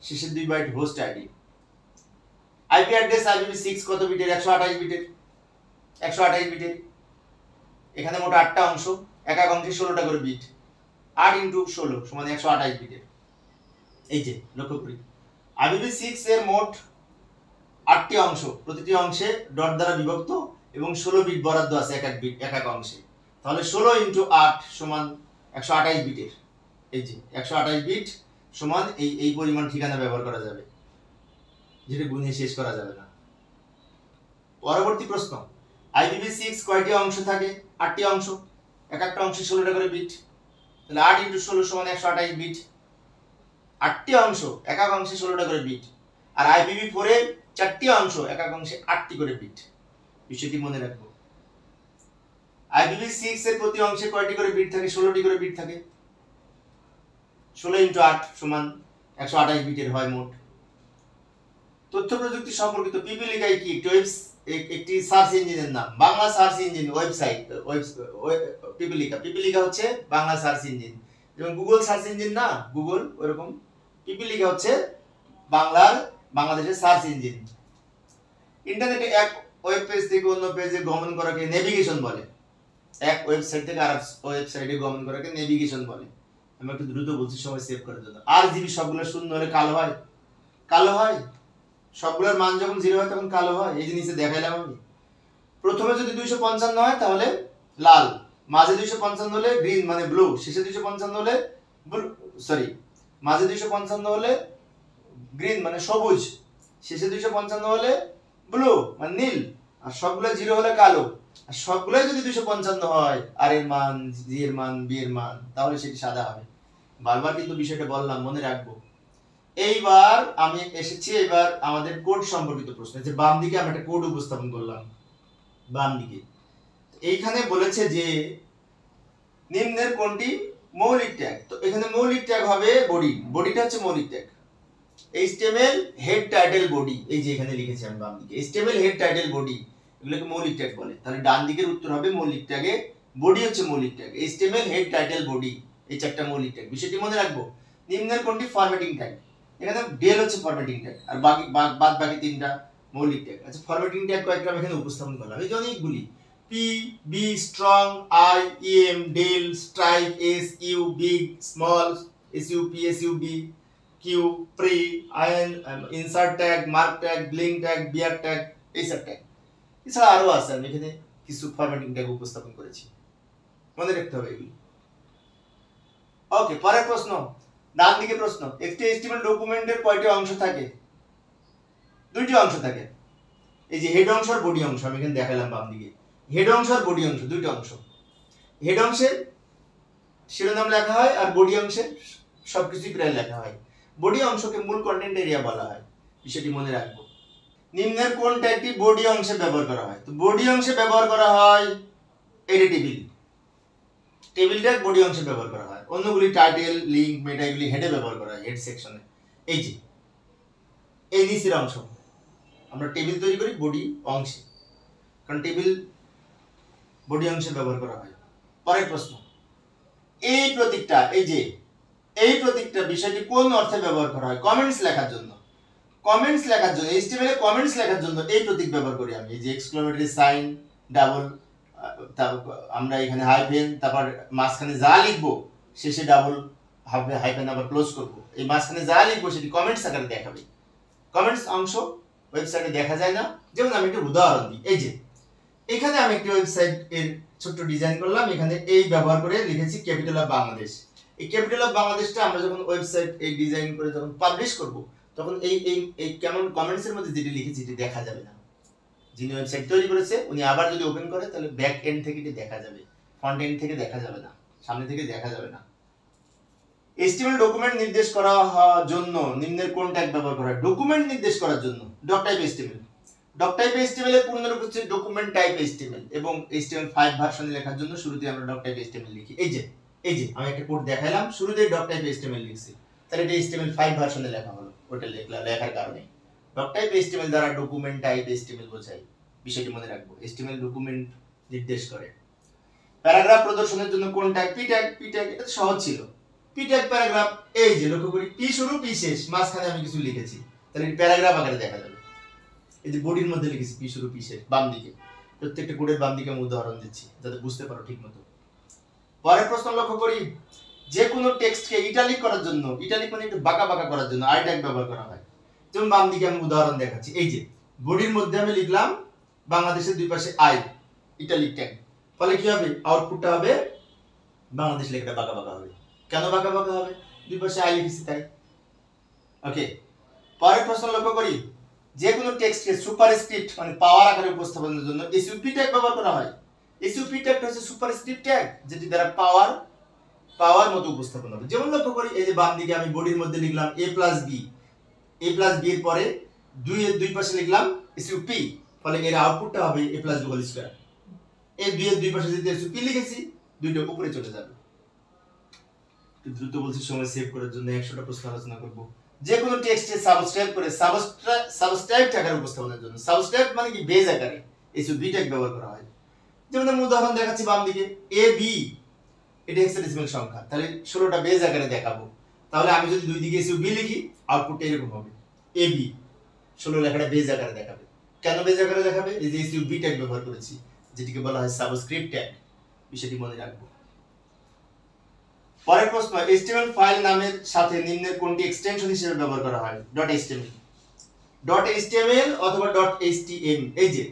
শেষের 2 byte host ID. IP address IPv6 কত বিটের? 128 বিটের। এখানে মোট 8টা অংশ, এক এক অংশে 16টা করে বিট, 8 × 16 সমান 128 বিটের। এই যে লক্ষ্য করি IPv6 এর মোট 8টি অংশ, প্রতিটি অংশে ডট দ্বারা বিভক্ত এবং 16 বিট বরাদ্দ আছে এক এক অংশে। তাহলে 16 × 8 সমান 128 বিটের। এই যে 128 বিট সমান এই পরিমাণ ঠিকানা ব্যবহার করা যাবে, যেটা গুণে শেষ করা যাবে না। পরবর্তী প্রশ্ন, IPv6 কয়টি অংশ থাকে? 8টি অংশ, এক একটা অংশে 16টা করে বিট, তাহলে 8 × 16 সমান 128 বিট। 8টি অংশ, এক এক অংশে 16টা করে বিট। আর IPv4 এর 4টি অংশ, এক এক অংশে 8টি করে বিট। বিষয়টি মনে রাখবো। IPv6 এর প্রতি অংশে কয়টি করে বিট থাকে? 16টি করে বিট থাকে। 16 × 8 সমান 128 বিটের হয় মোট। তথ্য প্রযুক্তি সম্পর্কিত পিপিলিকায় কি একটি সার্চ ইঞ্জিনের নাম? বাংলা সার্চ ইঞ্জিন ওয়েবসাইট পিপিলিকা হচ্ছে বাংলা সার্চ ইঞ্জিন, যেমন গুগল সার্চ ইঞ্জিন না, গুগল ওরকম পিপিলিকা হচ্ছে বাংলাদেশের সার্চ ইঞ্জিন। ইন্টারনেটে এক ওয়েব পেজ থেকে অন্য পেজে গমন করাকে নেভিগেশন বলে। এক ওয়েবসাইট থেকে আরেক ওয়েবসাইটে গমন করাকে নেভিগেশন বলে। আমি একটু দ্রুত বলছি সময় সেভ করার জন্য। RGB সবগুলো শূন্য হলে কালো হয়, কালো হয়। সবগুলোর মান যখন 0 হয় তখন কালো হয়। এই জিনিসে দেখাইলাম আমি। প্রথমে যদি 255 হয় তাহলে লাল, মাঝে 255 হলে গ্রিন মানে ব্লু, শেষে 255 হলে মাঝে 255 হলে গ্রিন মানে সবুজ, শেষে 255 হলে ব্লু মানে নীল, আর সবগুলো 0 হলে কালো। আর সবগুলোই যদি 255 হয়, আর এর মান, জি এর মান, বি এর মান, তাহলে সেটি সাদা হবে। বারবার কিন্তু বিষয়টা বললাম, মনে রাখবো। এইবার আমি এসেছি এবার আমাদের কোড সম্পর্কিত প্রশ্ন। যে বাম দিকে আমি একটা কোড উপস্থাপন করলাম, বাম দিকে এইখানে বলেছে যে নিম্নের কোনটি মৌলিক ট্যাগ। তো এখানে মৌলিক ট্যাগ হবে বডিটা হচ্ছে মৌলিক tag. HTML head title body, এই যে এখানে লিখেছি আমি বাম দিকে HTML হেড টাইটেল বডি, এগুলোকে মৌলিক ট্যাগ বলে। তাহলে ডান দিকের উত্তর হবে মৌলিক ট্যাগে বডি হচ্ছে মৌলিক tag. HTML head title body এই চারটা মৌলিক ট্যাগ। বিষয়টি মনে রাখবো। নিম্নের কোনটি ফরম্যাটিং ট্যাগ? এখানে ডেল হচ্ছে ফরম্যাটিং ট্যাগ, আর বাকি তিনটা মৌলিক ট্যাগ। আচ্ছা, ফরম্যাটিং ট্যাগ কয়েকটা আমি এখানে উপস্থাপন করলাম। এই যে অনেকগুলি P, B, strong, I, EM, del, strike, S, U, big, small, SUP, SUB, Q, pre, iron, insert tag, mark tag, blink tag, bear tag, এইসব ট্যাগ। এছাড়া আরো আছে, আমি এখানে কিছু ফরম্যাটিং ট্যাগ উপস্থাপন করেছি, মনে রাখতে হবে এগুলি। ওকে, পরের প্রশ্ন, ডান দিকে প্রশ্ন। একটি HTML ডকুমেন্টের কয়টি অংশ থাকে? দুইটি অংশ থাকে। এই যে হেড অংশ আর বডি অংশ, আমি এখানে দেখালাম বাম দিকে। হেড অংশ আর বডি অংশ, দুইটা অংশ। হেড অংশে শিরোনাম লেখা হয়, আর বডি অংশে সবকিছুই প্রায় লেখা হয়। বডি অংশকে মূল কন্টেন্ট এরিয়া বলা হয়, বিষয়টি মনে রাখবো। নিম্নের কোন ট্যাগটি বডি অংশে ব্যবহার করা হয়? তো বডি অংশে ব্যবহার করা হয় এটা টেবিল ট্যাগ বডি অংশে ব্যবহার করা হয়। অন্যগুলি টাইটেল, লিংক, মেটা এগুলি হেডে ব্যবহার করা হয়, হেড সেকশনে। এই যে এই নিচের অংশ আমরা টেবিল তৈরি করি বডি অংশে, কারণ টেবিল বডি অংশে ব্যবহার করা হয়। পরের প্রশ্ন, এই প্রতীকটা, এই প্রতীকটা বিষয়টি কোন অর্থে ব্যবহার করা হয়? কমেন্টস লেখার জন্য। HTML এ কমেন্টস লেখার জন্য এই প্রতীক ব্যবহার করি আমি। এই যে এক্সক্লেমেটরি সাইন, ডাবল, আমরা এখানে হাইফেন, তারপর মাঝখানে যা লিখবো শেষে ডাবল হাইফেন আবার ক্লোজ করব। এই মাঝখানে যা লিখবো সেটি কমেন্টস আকারে দেখাবে। কমেন্টস অংশ ওয়েবসাইটে দেখা যায় না। যেমন আমি একটা উদাহরণ দিই, এই যে এখানে আমি একটি ওয়েবসাইট এর ছোট্ট ডিজাইন করলাম। এখানে এই ব্যবহার করে লিখেছি ক্যাপিটাল অফ বাংলাদেশ। এই ক্যাপিটাল অফ বাংলাদেশটা আমরা যখন ওয়েবসাইট এই ডিজাইন করে যখন পাবলিশ করব, তখন এই কেমন কমেন্টস এর মধ্যে যেটি লিখেছি এটি দেখা যাবে না। যিনি ওয়েবসাইট তৈরি করেছে উনি আবার যদি ওপেন করে তাহলে ব্যাক এন্ড থেকে এটি দেখা যাবে, ফ্রন্ট এন্ড থেকে দেখা যাবে না, সামনে থেকে দেখা যাবে না। HTML ডকুমেন্ট নির্দেশ করার জন্য নিম্নের কোন ট্যাগ ব্যবহার করা হয়? ডকুমেন্ট নির্দেশ করার জন্য doctype HTML। Doctype HTML এর পূর্ণরূপ হচ্ছে ডকুমেন্ট টাইপ HTML, এবং HTML5 ভার্সনে লেখার জন্য শুরুতে আমরা ডক টাইপ HTML লিখি। এই যে আমি একটা কোড দেখাইলাম, শুরুতেই ডক টাইপ HTML লিখছি, তাহলে এটা HTML5 ভার্সনে লেখা হলো। ওটা লেখার কারণে ডক টাইপ HTML দ্বারা ডকুমেন্ট টাইপ HTML বোঝায়, বিষয়টি মনে রাখবো। HTML ডকুমেন্ট নির্দেশ করে। প্যারাগ্রাফ প্রদর্শনের জন্য কোন ট্যাগ? P tag. এটা সহজ ছিল। পি ট্যাগ প্যারাগ্রাফ, এই যে লক্ষ্য করি পি শুরু পি শেষ, মাঝখানে আমি কিছু লিখেছি, তাহলে এটা প্যারাগ্রাফ আকারে দেখা যাবে। এই যে বডির মধ্যে লিখেছি পি শুরু পি শেষ, বাম দিকে। প্রত্যেকটা কোডের বাম দিকে আমি উদাহরণ দিচ্ছি যাতে বুঝতে পারো ঠিক মতো। পরের প্রশ্ন লক্ষ্য করি, যে কোনো টেক্সটকে ইটালিক করার জন্য, ইটালিক মানে একটু বাঁকা করার জন্য আই ট্যাগ ব্যবহার করা হয়। যেমন বাম দিকে আমি উদাহরণ দেখাচ্ছি। এই যে বডির মধ্যে আমি লিখলাম বাংলাদেশের দুই পাশে আই, ইটালিক ট্যাগ। ফলে কি হবে? আউটপুটটা হবে বাংলাদেশ লেখাটা বাঁকা হবে। কেন বাঁকা হবে? দুই পাশে আই লিখেছি তাই। ওকে, পরের প্রশ্ন লক্ষ্য করি, যে কোনো টেক্সটকে সুপারস্ক্রিপ্ট মানে পাওয়ার আকারে উপস্থাপনের জন্য এসইউপি ট্যাগ ব্যবহার করা হয়। এসইউপি ট্যাগটা হচ্ছে সুপারস্ক্রিপ্ট ট্যাগ, যেটি দ্বারা পাওয়ার মতো উপস্থাপন হবে। যেমন লক্ষ্য করি, এই যে বাম দিকে আমি বডির মধ্যে লিখলাম a প্লাস বি এর পরে 2 এর দুই পাশে লিখলাম এসইউপি, ফলে এর আউটপুটটা হবে a plus B whole square. এই বি এর দুই পাশে যদি এসপি লিখেছি দুইটা উপরে চলে যাবে। দ্রুত বলছি, সময় সেভ করার জন্য 100টা প্রশ্ন আলোচনা করব। যে কোনো টেক্সটে সাবস্ক্রাইব করে সাবস্ক্রাইব আকারে উপস্থাপনের জন্য, সাবস্ক্রাইব মানে কি বেজ আকারে এই দুই ট্যাগ ব্যবহার করা হয়। যেমন আমি উদাহরণ দেখাচ্ছি বাম দিকে এ বি, এটা হেক্সাডেসিমাল সংখ্যা, তাহলে 16টা বেজ আকারে দেখাবো। তাহলে আমি যদি দুই দিকে এসে বি লিখি আউটপুটটা এরকম হবে এ বি, 16 লেখাটা বেজ আকারে দেখাবে। কেন বেজ আকারে দেখাবে? এই যে এসইউ বি ট্যাগ ব্যবহার করেছি, যেটিকে বলা হয় সাবস্ক্রিপ্ট ট্যাগ, বিষয়টি মনে রাখবো। পরের প্রশ্ন, HTML ফাইল নামের সাথে নিম্নের কোনটি এক্সটেনশন হিসেবে ব্যবহার করা হয়? .html, .html অথবা .htm। এই যে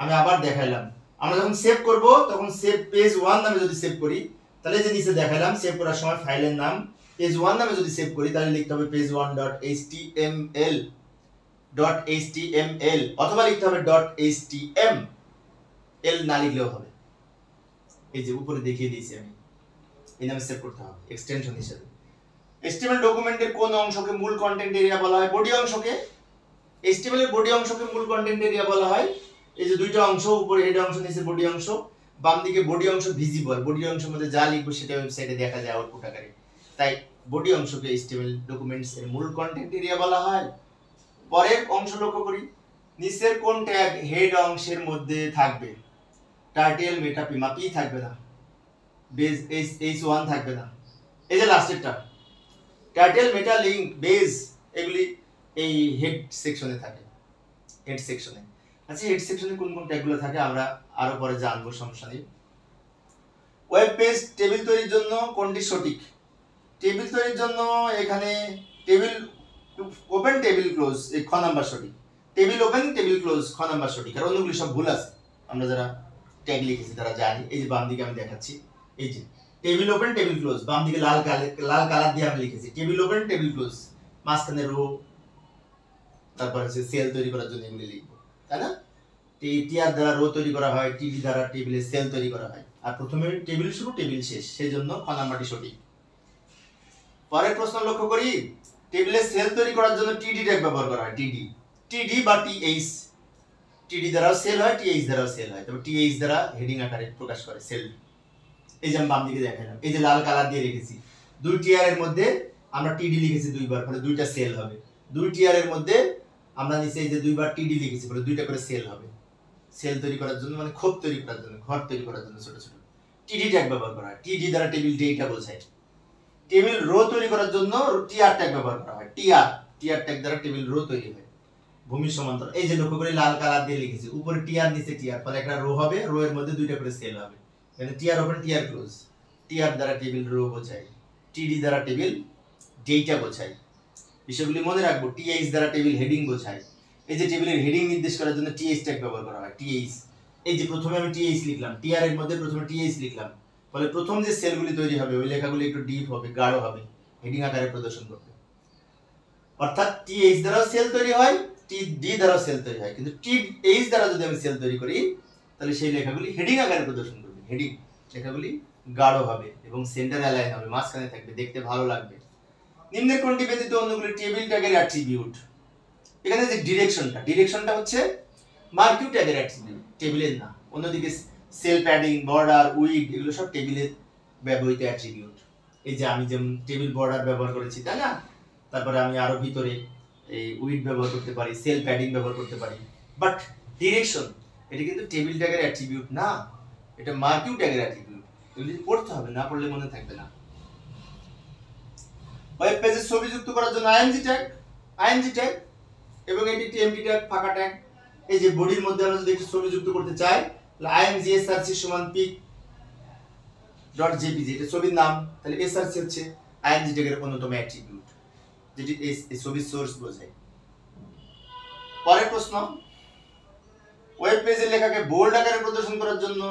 আমি আবার দেখাইলাম, আমরা যখন সেভ করব তখন সেভ পেজ 1 নামে যদি সেভ করি, তাহলে যে নিচে দেখাইলাম সেভ করার সময় ফাইলের নাম পেজ 1 নামে যদি সেভ করি, তাহলে লিখতে হবে পেজ 1.html অথবা লিখতে হবে .html, না লিখলেও হবে। এই যে উপরে দেখিয়ে দিয়েছি আমি, এই নামে সেভ করতে হবে এক্সটেনশন হিসেবে। HTML ডকুমেন্টের কোন অংশকে মূল কন্টেন্ট এরিয়া বলা হয়? বডি অংশকে। HTML এর বডি অংশকে মূল কন্টেন্ট এরিয়া বলা হয়। এই যে দুইটা অংশ, উপরে হেড অংশ, নিচে বডি অংশ। বাম দিকে বডি অংশ ভিজিবল, বডি অংশের মধ্যে যা লিখবো সেটা ওয়েবসাইটে দেখা যায় আউটপুট আকারে। তাই বডি অংশকে HTML ডকুমেন্টস এর মূল কন্টেন্ট এরিয়া বলা হয়। পরের অংশ লক্ষ্য করি, নিচের কোন ট্যাগ হেড অংশের মধ্যে থাকবে? টাইটেল, মেটা, পিমা, পি থাকবে না, বেজ h1 থাকবে না। এই যে লাস্টেরটা টাইটেল, মেটা, লিংক, বেজ, এগুলি এই হেড সেকশনে থাকে, হেড সেকশনে। আচ্ছা, হেড সেকশনে কোন কোন ট্যাগগুলো থাকে আমরা আরো পরে জানবো, সমস্যা নেই। ওয়েব পেজ টেবিল তৈরির জন্য কোনটি সঠিক? টেবিল তৈরির জন্য এখানে টেবিল ওপেন, টেবিল ক্লোজ, এই খ নাম্বার সঠিক। টেবিল ওপেন, টেবিল ক্লোজ, খ নাম্বার সঠিক। আর অন্যগুলি সব ভুল আছে, আমরা যারা ট্যাগ লিখেছি তারা জানি। এই যে বাম দিকে আমি দেখাচ্ছি, এই যে টেবিল ওপেন, টেবিল ক্লোজ, বাম দিকে লাল কালার দিয়ে আমি লিখেছি টেবিল ওপেন, টেবিল ক্লোজ, মাঝখানে রো, তারপর হচ্ছে সেল তৈরি করার জন্য এগুলি লিখবো, তাই না? টিআর দ্বারা রো তৈরি করা হয়, টিডি দ্বারা টেবিলে সেল তৈরি করা হয়। আর প্রথমে টেবিল শুরু, টেবিল শেষ, সেই জন্য খ নাম্বারটি সঠিক। পরের প্রশ্ন লক্ষ্য করি, টেবিলে সেল তৈরি করার জন্য টিডি ট্যাগ ব্যবহার করা হয়। টিডি বা টিএইচ, টিডি দ্বারাও সেল হয়, টিএইচ দ্বারাও সেল হয়, তবে টিএইচ দ্বারা হেডিং আকারে প্রকাশ করে সেল। এই যে আমি বাম দিকে দেখালাম, এই যে লাল কালার দিয়ে রেখেছি, দুই টিআর এর মধ্যে আমরা টিডি লিখেছি দুইবার, ফলে দুইটা সেল হবে। দুই টিআর এর মধ্যে আমরা নিচে এই যে দুইবার টিডি লিখেছি, ফলে দুইটা করে সেল হবে। সেল তৈরি করার জন্য মানে খোপ তৈরি করার জন্য, ঘর তৈরি করার জন্য ছোট ছোট টিডি ট্যাগ ব্যবহার করা হয়। টিডি দ্বারা টেবিল ডেটা বোঝায়। টেবিল রো তৈরি করার জন্য টিআর ট্যাগ ব্যবহার করা হয়। টিআর ট্যাগ দ্বারা টেবিল রো তৈরি হয়। ভূমি সমান্তরাল, এই যে লক্ষ্য করে লাল কালার দিয়ে লিখেছি, উপরে টিআর নিচে টিআর, ফলে একটা রো হবে, রো এর মধ্যে দুইটা করে সেল হবে। মানে TR open, TR close. TR দ্বারা টেবিল রো বোঝায়, টিডি দ্বারা টেবিল ডেটা বোঝায়। বিষয়গুলি মনে রাখবো। টিএইচ দ্বারা টেবিল হেডিং বোঝায়। এই যে টেবিলের হেডিং নির্দেশ করার জন্য টিএইচ ট্যাগ ব্যবহার করা হয়। টিএইচ, এই যে প্রথমে আমি টিএইচ লিখলাম, টিআর এর মধ্যে প্রথমে টিএইচ লিখলাম, ফলে প্রথম যে সেলগুলি তৈরি হবে ওই লেখাগুলি একটু ডিপ হবে, গাঢ় হবে, হেডিং আকারে প্রদর্শন করবে। অর্থাৎ টিএইচ দ্বারাও সেল তৈরি হয়, টিডি দ্বারাও সেল তৈরি হয়, কিন্তু টিএইচ দ্বারা যদি আমি সেল তৈরি করি তাহলে সেই লেখাগুলি হেডিং আকারে প্রদর্শন করবে। হেডিং লেখাগুলি গাঢ় হবে এবং সেন্টার অ্যালাইন হবে, মাঝখানে থাকবে, দেখতে ভালো লাগবে। নিম্নের কোনটি ব্যতীত অন্যগুলি টেবিল ট্যাগের অ্যাট্রিবিউট? এখানে যে ডিরেকশনটা হচ্ছে মার্কিউ ট্যাগের অ্যাট্রিবিউট, টেবিলের না। অন্যদিকে সেল প্যাডিং, বর্ডার, উইড, এগুলো সব টেবিলের ব্যবহৃত অ্যাট্রিবিউট। এই যে আমি যেমন টেবিল বর্ডার ব্যবহার করেছি, তাই না? তারপরে আমি আরো ভিতরে এই উইড ব্যবহার করতে পারি, সেল প্যাডিং ব্যবহার করতে পারি। বাট ডিরেকশন এটা কিন্তু টেবিল ট্যাগের অ্যাট্রিবিউট না, এটা মার্কিউ ট্যাগের অ্যাট্রিবিউট। এগুলি পড়তে হবে, না পড়লে মনে থাকবে না। ওয়েব পেজে ছবি যুক্ত করার জন্য আইএনজি ট্যাগ এবং এটি একটি এমটি ট্যাগ, ফাঁকা ট্যাগ। এই যে বডির মধ্যে আমরা যদি একটু ছবি যুক্ত করতে চাই, তাহলে আইএনজি এসআরসি সমান pic.jpg, এটা ছবির নাম, তাহলে এসআরসি হচ্ছে আইএনজি ট্যাগের অন্যতম অ্যাট্রিবিউট, যেটি এই ছবির সোর্স বোঝায়। পরের প্রশ্ন, ওয়েব পেজের লেখাকে বোল্ড আকারে প্রদর্শন করার জন্য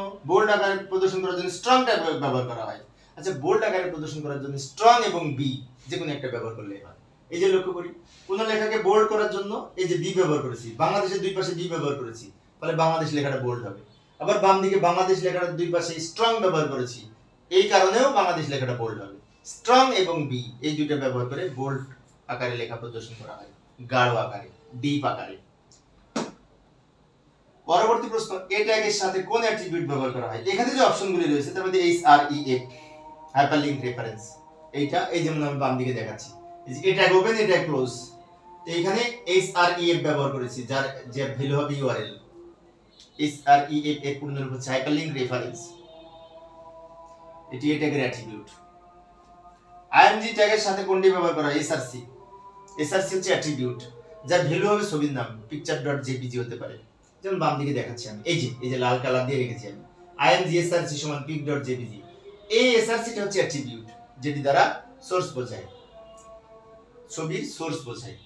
স্ট্রং ট্যাগ ব্যবহার করা হয়। আচ্ছা, বোল্ড আকারে প্রদর্শন করার জন্য স্ট্রং এবং বি যে কোনো একটা ব্যবহার করলে হয়। এই যে লক্ষ্য করি, কোন লেখাকে বোল্ড করার জন্য এই যে বি ব্যবহার করেছি, বাংলাদেশের দুই পাশে বি ব্যবহার করেছি, ফলে বাংলাদেশ লেখাটা বোল্ড হবে। আবার বাম দিকে বাংলাদেশ লেখাটার দুই পাশে স্ট্রং ব্যবহার করেছি, এই কারণেও বাংলাদেশ লেখাটা বোল্ড হবে। স্ট্রং এবং বি এই দুইটা ব্যবহার করে বোল্ড আকারে লেখা প্রদর্শন করা হয়, গাঢ় আকারে, ডিপ আকারে। পরবর্তী প্রশ্ন, এ ট্যাগের সাথে কোন অ্যাট্রিবিউট ব্যবহার করা হয়? এখানে যে অপশনগুলি রয়েছে তার মধ্যে href হাইপারলিংক রেফারেন্স, এইটা এই যেমন আমি বাম দিকে দেখাচ্ছি, এ ট্যাগ ওপেন, এ ট্যাগ ক্লোজ, তো এখানে href ব্যবহার করেছি, যার যে ভ্যালু হবে ইউআরএল। href এর পূর্ণরূপ হচ্ছে হাইপারলিংক রেফারেন্স, এটি এ ট্যাগের অ্যাট্রিবিউট। img ট্যাগের সাথে কোনটি ব্যবহার করা হয়? src হচ্ছে অ্যাট্রিবিউট, যার ভ্যালু হবে ছবির নাম, picture.jpg হতে পারে, যেমন বাম দিকে দেখাচ্ছি আমি, এই যে লাল কালার দিয়ে রেখেছি আমি, img src সমান pic.jpg। এই src টা হচ্ছে অ্যাট্রিবিউট, যেটি দ্বারা সোর্স বোঝায়, ছবির সোর্স বোঝায়।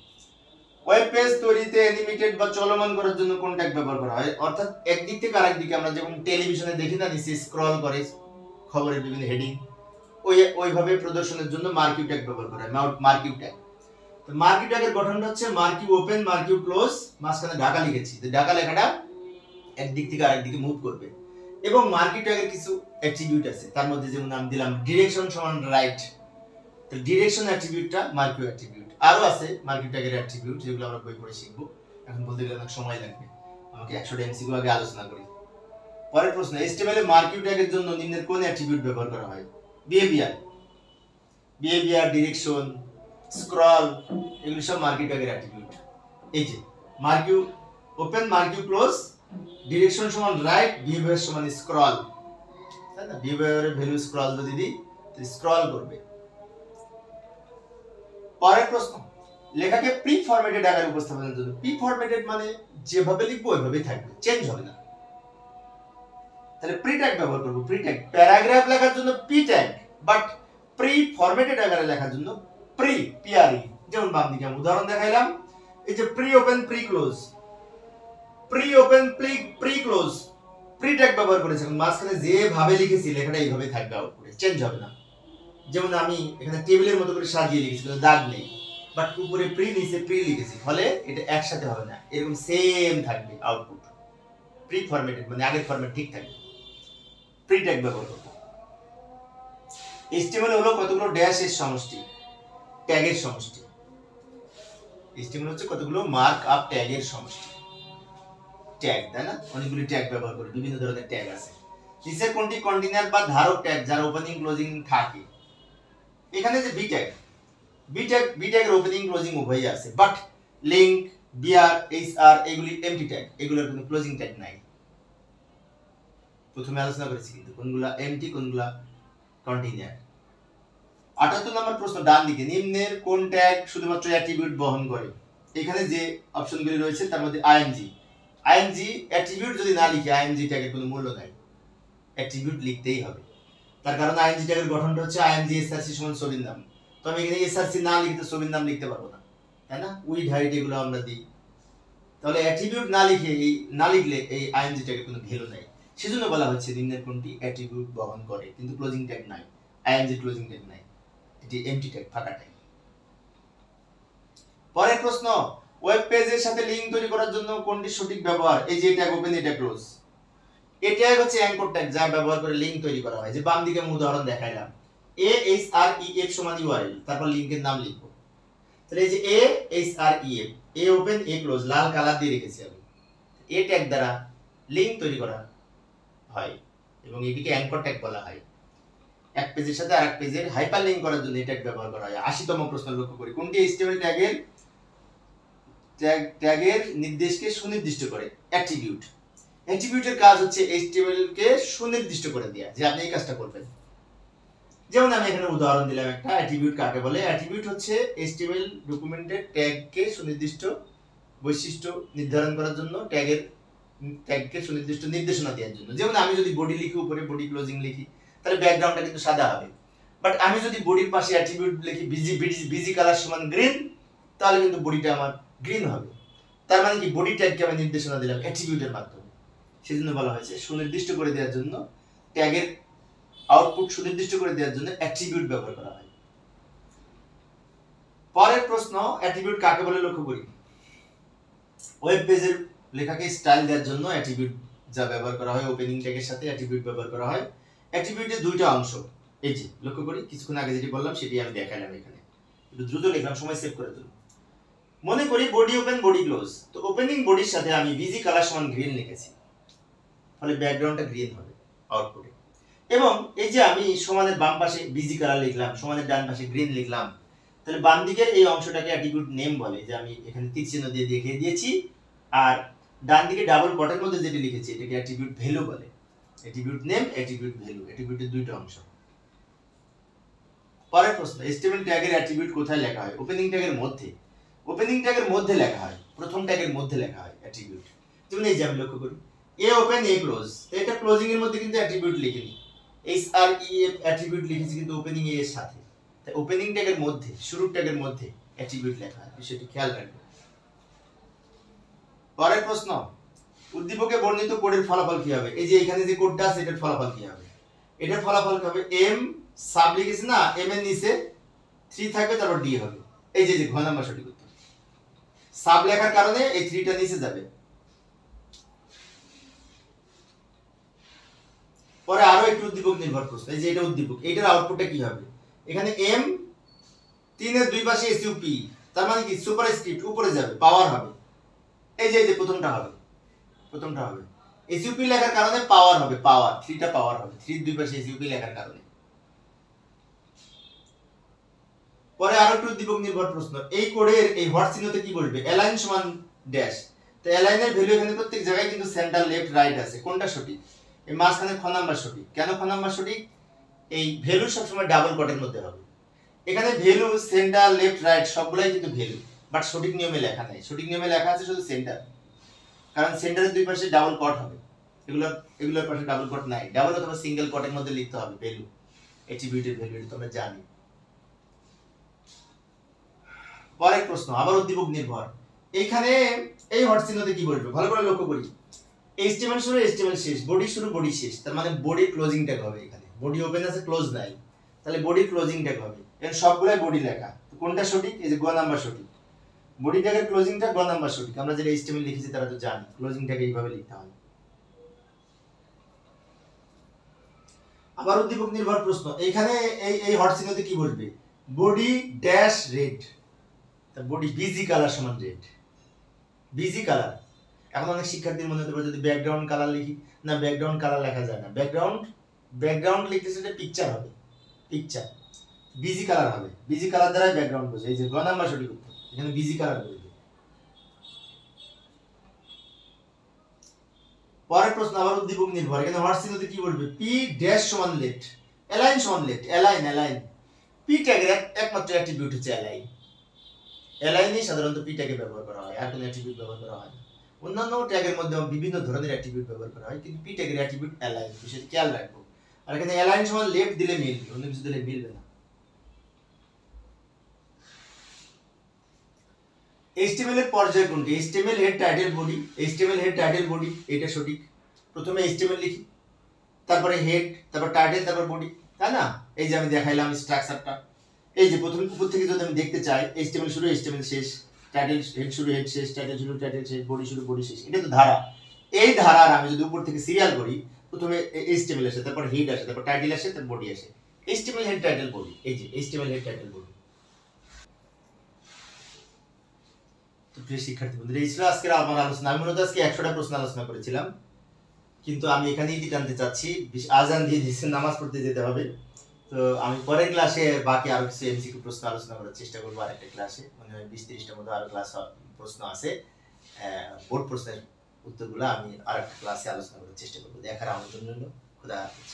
ওয়েব পেজ তৈরিতে অ্যানিমেটেড বা চলমান করার জন্য কোন ট্যাগ ব্যবহার করা হয়? অর্থাৎ একদিক থেকে আরেক দিকে আমরা যেমন টেলিভিশনে দেখি না, নিচে স্ক্রল করে খবরের বিভিন্ন হেডিং, ওইভাবে প্রদর্শনের জন্য মার্কিউ ট্যাগ ব্যবহার করা হয়, মার্কিউ ট্যাগ। তো মার্কিউ ট্যাগের গঠনটা হচ্ছে মার্কিউ ওপেন, মার্কিউ ক্লোজ, মাঝখানে ঢাকা লিখেছি, তো ঢাকা লেখাটা একদিক থেকে আরেক দিকে মুভ করবে। এবং মার্কিউ ট্যাগের কিছু অ্যাট্রিবিউট আছে, তার মধ্যে যেমন নাম দিলাম ডিরেকশন সমান রাইট, তো ডিরেকশন অ্যাট্রিবিউটটা মার্কিউ অ্যাট্রিবিউট। আরো আছে মার্কিউ ট্যাগের অ্যাট্রিবিউট, যেগুলো আমরা বই পড়ে শিখবো, এখন বলতে গেলে অনেক সময় লাগবে, আমাকে 100টা এমসিকিউ আগে আলোচনা করি। পরের প্রশ্ন, HTML এ মার্কিউ ট্যাগের জন্য নিম্নের কোন অ্যাট্রিবিউট ব্যবহার করা হয়? বিহেভিয়ার, ডিরেকশন, স্ক্রল, এগুলো সব মার্কিউ ট্যাগের অ্যাট্রিবিউট। এই যে মার্কিউ ওপেন, মার্কিউ ক্লোজ, ডিরেকশন সমান রাইট, বিহেভিয়ার সমান স্ক্রল, তাই না? বিহেভিয়ারের ভ্যালু স্ক্রল যদি দিই তো স্ক্রল করবে। পরের প্রশ্ন, লেখাকে প্রি ফরম্যাটেড আকারে উপস্থাপনের জন্য, প্রি ফরম্যাটেড মানে যেভাবে লিখবো ওইভাবেই থাকবে, চেঞ্জ হবে না, তাহলে প্রি ট্যাগ ব্যবহার করব। প্রি ট্যাগ প্যারাগ্রাফ লেখার জন্য P tag, but pre formatted আকারে লেখার জন্য প্রি, যেমন বাম দিকে আমি উদাহরণ দেখাইলাম, এই যে pre open, pre close, pre open, pre close, pre tag ব্যবহার করেছি, মাঝখানে যেভাবে লিখেছি লেখাটা এইভাবে থাকবে, আউটপুটে চেঞ্জ হবে না। যেমন আমি এখানে টেবিলের মতো করে সাজিয়ে লিখেছি, কোনো দাগ নেই, বাট উপরে প্রি নিচে প্রি লিখেছি, ফলে এটা একসাথে হবে না, এরকম সেম থাকবে আউটপুট। প্রি ফরম্যাটেড মানে আগের ফরম্যাট ঠিক থাকবে, প্রি ট্যাগ ব্যবহার করব। HTML হলো কতগুলো ড্যাশের সমষ্টি, ট্যাগের সমষ্টি। HTML হচ্ছে কতগুলো মার্ক আপ ট্যাগের সমষ্টি, ট্যাগ, তাই না? অনেকগুলি ট্যাগ ব্যবহার করে, বিভিন্ন ধরনের ট্যাগ আছে। নিচের কোনটি কন্টেইনার বা ধারক ট্যাগ যার ওপেনিং ক্লোজিং থাকে? এখানে যে বি ট্যাগের ওপেনিং ক্লোজিং উভয়ই আছে, বাট লিংক, বিআর, এইচআর এগুলি এমটি ট্যাগ, এগুলোর কোনো ক্লোজিং ট্যাগ নাই। প্রথমে আলোচনা করেছি কিন্তু কোনগুলা এমটি, কোনগুলা কন্টেইনার। 78 নম্বর প্রশ্ন, ডান দিকে নিম্নের কোন ট্যাগ শুধুমাত্র অ্যাট্রিবিউট বহন করে? এখানে যে অপশনগুলি রয়েছে তার মধ্যে img অ্যাট্রিবিউট যদি না লিখে img ট্যাগের কোনো মূল্য নাই, অ্যাট্রিবিউট লিখতেই হবে। তার কারণ img ট্যাগের গঠনটা হচ্ছে img src সমান ছবির নাম, তো আমি এখানে src না লিখতে ছবির নাম লিখতে পারবো না, তাই না? উইড হাইট এগুলো আমরা দিই, তাহলে অ্যাট্রিবিউট না লিখলে এই img ট্যাগের কোনো ভ্যালু নাই। সেজন্য বলা হচ্ছে নিম্নের কোনটি অ্যাট্রিবিউট বহন করে, কিন্তু ক্লোজিং ট্যাগ নাই, img ক্লোজিং ট্যাগ নাই, এটি এমটি ট্যাগ, ফাঁকা ট্যাগ। পরের প্রশ্ন, ওয়েব পেজের সাথে লিংক তৈরি করার জন্য কোনটি সঠিক ব্যবহার? এই যে ট্যাগ ওপেন, এটা ক্লোজ, এই ট্যাগ হচ্ছে অ্যাঙ্কর ট্যাগ, যা ব্যবহার করে লিংক তৈরি করা হয়। যে বাম দিকে আমি উদাহরণ দেখাইলাম, ahref সমান url, তারপর লিংকের নাম লিখবো, তাহলে এই যে ahref, a open, a close, Lal colour দিয়ে রেখেছি আমি, এই ট্যাগ দ্বারা লিংক তৈরি করা হয় এবং এটিকে অ্যাঙ্কর ট্যাগ বলা হয়। এক পেজের সাথে আরেক পেজের হাইপারলিংক করার জন্য এই ট্যাগ ব্যবহার করা হয়। 80তম প্রশ্ন লক্ষ্য করি, কোনটি HTML ট্যাগের নির্দেশকে সুনির্দিষ্ট করে? অ্যাট্রিবিউটের কাজ হচ্ছে HTML কে সুনির্দিষ্ট করে দেয়া, যে আপনি এই কাজটা করবেন। যেমন আমি এখানে উদাহরণ দিলাম একটা, অ্যাট্রিবিউট কাকে বলে? অ্যাট্রিবিউট হচ্ছে HTML ডকুমেন্টের ট্যাগকে সুনির্দিষ্ট বৈশিষ্ট্য নির্ধারণ করার জন্য, ট্যাগকে সুনির্দিষ্ট নির্দেশনা দেওয়ার জন্য। যেমন আমি যদি বডি লিখি, উপরে বডি ক্লোজিং লিখি, তাহলে ব্যাকগ্রাউন্ডটা কিন্তু সাদা হবে, বাট আমি যদি বডির পাশে অ্যাট্রিবিউট লিখি বিজি কালার সমান গ্রিন, তাহলে কিন্তু বডিটা আমার গ্রিন হবে। তার মানে কি, বডি ট্যাগকে আমি নির্দেশনা দিলাম অ্যাট্রিবিউটের মাধ্যমে। সেজন্য বলা হয়েছে সুনির্দিষ্ট করে দেওয়ার জন্য, ট্যাগের আউটপুট সুনির্দিষ্ট করে দেওয়ার জন্য অ্যাট্রিবিউট ব্যবহার করা হয়। পরের প্রশ্ন, অ্যাট্রিবিউট কাকে বলে লক্ষ্য করি। ওয়েব পেজের লেখাকে স্টাইল দেওয়ার জন্য অ্যাট্রিবিউট যা ব্যবহার করা হয়, ওপেনিং ট্যাগের সাথে অ্যাট্রিবিউট ব্যবহার করা হয়। অ্যাট্রিবিউটের দুইটা অংশ, এই যে লক্ষ্য করি, কিছুক্ষণ আগে যেটি বললাম সেটি আমি দেখালাম, এখানে একটু দ্রুত লিখলাম, সময় সেভ করে দিলাম। মনে করি বডি ওপেন বডি ক্লোজ, তো ওপেনিং বডির সাথে আমি বিজি কালার সমান গ্রিন লিখেছি, ফলে ব্যাকগ্রাউন্ডটা গ্রিন হবে আউটপুটে। এবং এই যে আমি সমানের বাম পাশে বিজি কালার লিখলাম, সমানের ডান পাশে গ্রিন লিখলাম, তাহলে বাম দিকের এই অংশটাকে অ্যাট্রিবিউট নেম বলে, যে আমি এখানে তীর চিহ্ন দিয়ে দেখিয়ে দিয়েছি। আর ডান দিকে ডাবল কটের মধ্যে যেটা লিখেছি এটাকে অ্যাট্রিবিউট ভ্যালু বলে। অ্যাট্রিবিউট নেম, অ্যাট্রিবিউট ভ্যালু, অ্যাট্রিবিউটের দুইটা অংশ। পরের প্রশ্ন, HTML ট্যাগের অ্যাট্রিবিউট কোথায় লেখা হয়? ওপেনিং ট্যাগের মধ্যে। ওপেনিং ট্যাগের মধ্যে লেখা হয়, প্রথম ট্যাগের মধ্যে লেখা হয় অ্যাট্রিবিউট। যেমন এই যে আমি লক্ষ্য করি এ ওপেন এ ক্লোজ, এটা ক্লোজিং এর মধ্যে কিন্তু অ্যাট্রিবিউট লিখিনি, SREF অ্যাট্রিবিউট লিখেছি কিন্তু ওপেনিং এর সাথে। তাই ওপেনিং ট্যাগের মধ্যে, শুরুর ট্যাগের মধ্যে অ্যাট্রিবিউট লেখা হয়, বিষয়টি খেয়াল রাখবেন। পরের প্রশ্ন, উদ্দীপকে বর্ণিত কোডের ফলাফল কি হবে? এই যে এখানে যে কোডটা আছে এটার ফলাফল কি হবে? এটার ফলাফল কি হবে? এম সাব লিখেছি না, এম এর নিচে 3 থাকবে, তারপর ডি হবে। এই যে ঘ নাম্বার সঠিক উত্তর। সাব লেখার কারণে এই 3টা নিচে যাবে। পরে আরো একটু উদ্দীপক নির্ভর প্রশ্ন, এই যে এটা উদ্দীপক, এটার আউটপুটটা কি হবে? এখানে এম 3 এর দুই পাশে এসইউপি, তার মানে কি সুপারস্ক্রিপ্ট উপরে যাবে, পাওয়ার হবে। এই যে প্রথমটা হবে, প্রথমটা হবে এসইউপি লেখার কারণে পাওয়ার হবে, পাওয়ার 3টা পাওয়ার হবে, 3 এর দুই পাশে এসইউপি লেখার কারণে। পরে আরো একটু উদ্দীপক নির্ভর প্রশ্ন, এই কোডের এই হট চিহ্নতে কি বলবে? অ্যালাইন সমান ড্যাশ। তো অ্যালাইনের ভ্যালু এখানে প্রত্যেক জায়গায় কিন্তু সেন্টার লেফট রাইট আছে, কোনটা সঠিক? এই মাঝখানে খ নাম্বার সঠিক। কেন খ নাম্বার সঠিক? এই ভ্যালু সবসময় ডাবল কোটের মধ্যে হবে। এখানে ভ্যালু সেন্টার লেফট রাইট সবগুলাই কিন্তু ভ্যালু, বাট সঠিক নিয়মে লেখা নাই। সঠিক নিয়মে লেখা আছে শুধু সেন্টার, কারণ সেন্টারের দুই পাশে ডাবল কোট হবে, এগুলোর পাশে ডাবল কোট নাই। ডাবল অথবা সিঙ্গেল কোটের মধ্যে লিখতে হবে ভ্যালু, অ্যাট্রিবিউটের ভ্যালু, এটা তোমরা জানি। পরের প্রশ্ন, আবার উদ্দীপক নির্ভর। এইখানে এই হট চিহ্নতে কি বলবে? ভালো করে লক্ষ্য করি, HTML শুরু HTML শেষ, বডি শুরু বডি শেষ, তার মানে বডির ক্লোজিং ট্যাগ হবে। এখানে বডি ওপেন আছে, ক্লোজ নাই, তাহলে বডির ক্লোজিং ট্যাগ হবে। এর সবগুলাই বডি লেখা, তো কোনটা সঠিক? এই যে গ নাম্বার সঠিক। বডি ট্যাগের ক্লোজিং ট্যাগ গ নাম্বার সঠিক। আমরা যেটা HTML লিখেছি তারা তো জানি ক্লোজিং ট্যাগ এইভাবে লিখতে হয়। আবার উদ্দীপক নির্ভর প্রশ্ন, এখানে এই হট চিহ্নতে কি বলবে? বডি ড্যাশ রেড, তা বডি বিজি কালার সমান রেড, বিজি কালার। এখন অনেক শিক্ষার্থীর মনে হতে পারে যদি ব্যাকগ্রাউন্ড কালার লিখি, না ব্যাকগ্রাউন্ড কালার লেখা যায় না। ব্যাকগ্রাউন্ড লিখতে সেটা পিকচার হবে, পিকচার। বিজি কালার হবে, বিজি কালার দ্বারা ব্যাকগ্রাউন্ড বোঝে। এই যে গ নাম্বার সঠিক উত্তর, এখানে বিজি কালার বলবে। পরের প্রশ্ন, আবার উদ্দীপক নির্ভর। এখানে হট চিহ্নতে কি বলবে? পি ড্যাশ সমান লেফট, অ্যালাইন সমান লেফট, অ্যালাইন। পি ট্যাগের একমাত্র অ্যাট্রিবিউট হচ্ছে অ্যালাইন। অ্যালাইনই সাধারণত পি ট্যাগে ব্যবহার করা হয়, আর কোনো অ্যাট্রিবিউট ব্যবহার করা হয় না। অন্যান্য ট্যাগের মধ্যে বিভিন্ন ধরনের অ্যাট্রিবিউট ব্যবহার করা হয়, কিন্তু পি ট্যাগের অ্যাট্রিবিউট অ্যালাইন, সেটা খেয়াল রাখবো। আর এখানে অ্যালাইন সমান লেফট দিলে মিলবে, অন্য কিছু দিলে মিলবে না। HTML এর পর্যায় কোনটি? HTML head title body, HTML head title body, এটা সঠিক। প্রথমে HTML লিখি, তারপরে হেড, তারপর টাইটেল, তারপর বডি, তাই না? এই যে আমি দেখাইলাম স্ট্রাকচারটা। এই যে প্রথমে উপর থেকে যদি আমি দেখতে চাই, HTML শুরু HTML শেষ, টাইটেল হেড শুরু হেড শেষ, টাইটেল শুরু টাইটেল শেষ, বডি শুরু বডি শেষ, এটা তো ধারা। এই ধারার আমি যদি উপর থেকে সিরিয়াল করি, প্রথমে HTML আসে, তারপর হেড আসে, তারপর টাইটেল আসে, তারপর বডি আসে। HTML হেড টাইটেল বডি, এই যে HTML হেড টাইটেল বডি। তো প্রিয় শিক্ষার্থী বন্ধুরা, এই ছিল আজকের আমার আলোচনা। আমি মূলত আজকে 100টা প্রশ্ন আলোচনা করেছিলাম, কিন্তু আমি এখানেই টানতে চাচ্ছি, আজান দিয়ে দিচ্ছে, নামাজ পড়তে যেতে হবে। তো আমি পরের ক্লাসে বাকি আরো কিছু MCQ প্রশ্ন আলোচনা করার চেষ্টা করবো। আরেকটা ক্লাসে মনে হয় 20-30টার মতো আরো ক্লাস প্রশ্ন আছে, বোর্ড প্রশ্নের উত্তরগুলো আমি আরেকটা ক্লাসে আলোচনা করার চেষ্টা করবো। দেখার আমন্ত্রণ রইল। খুদা হাফেজ।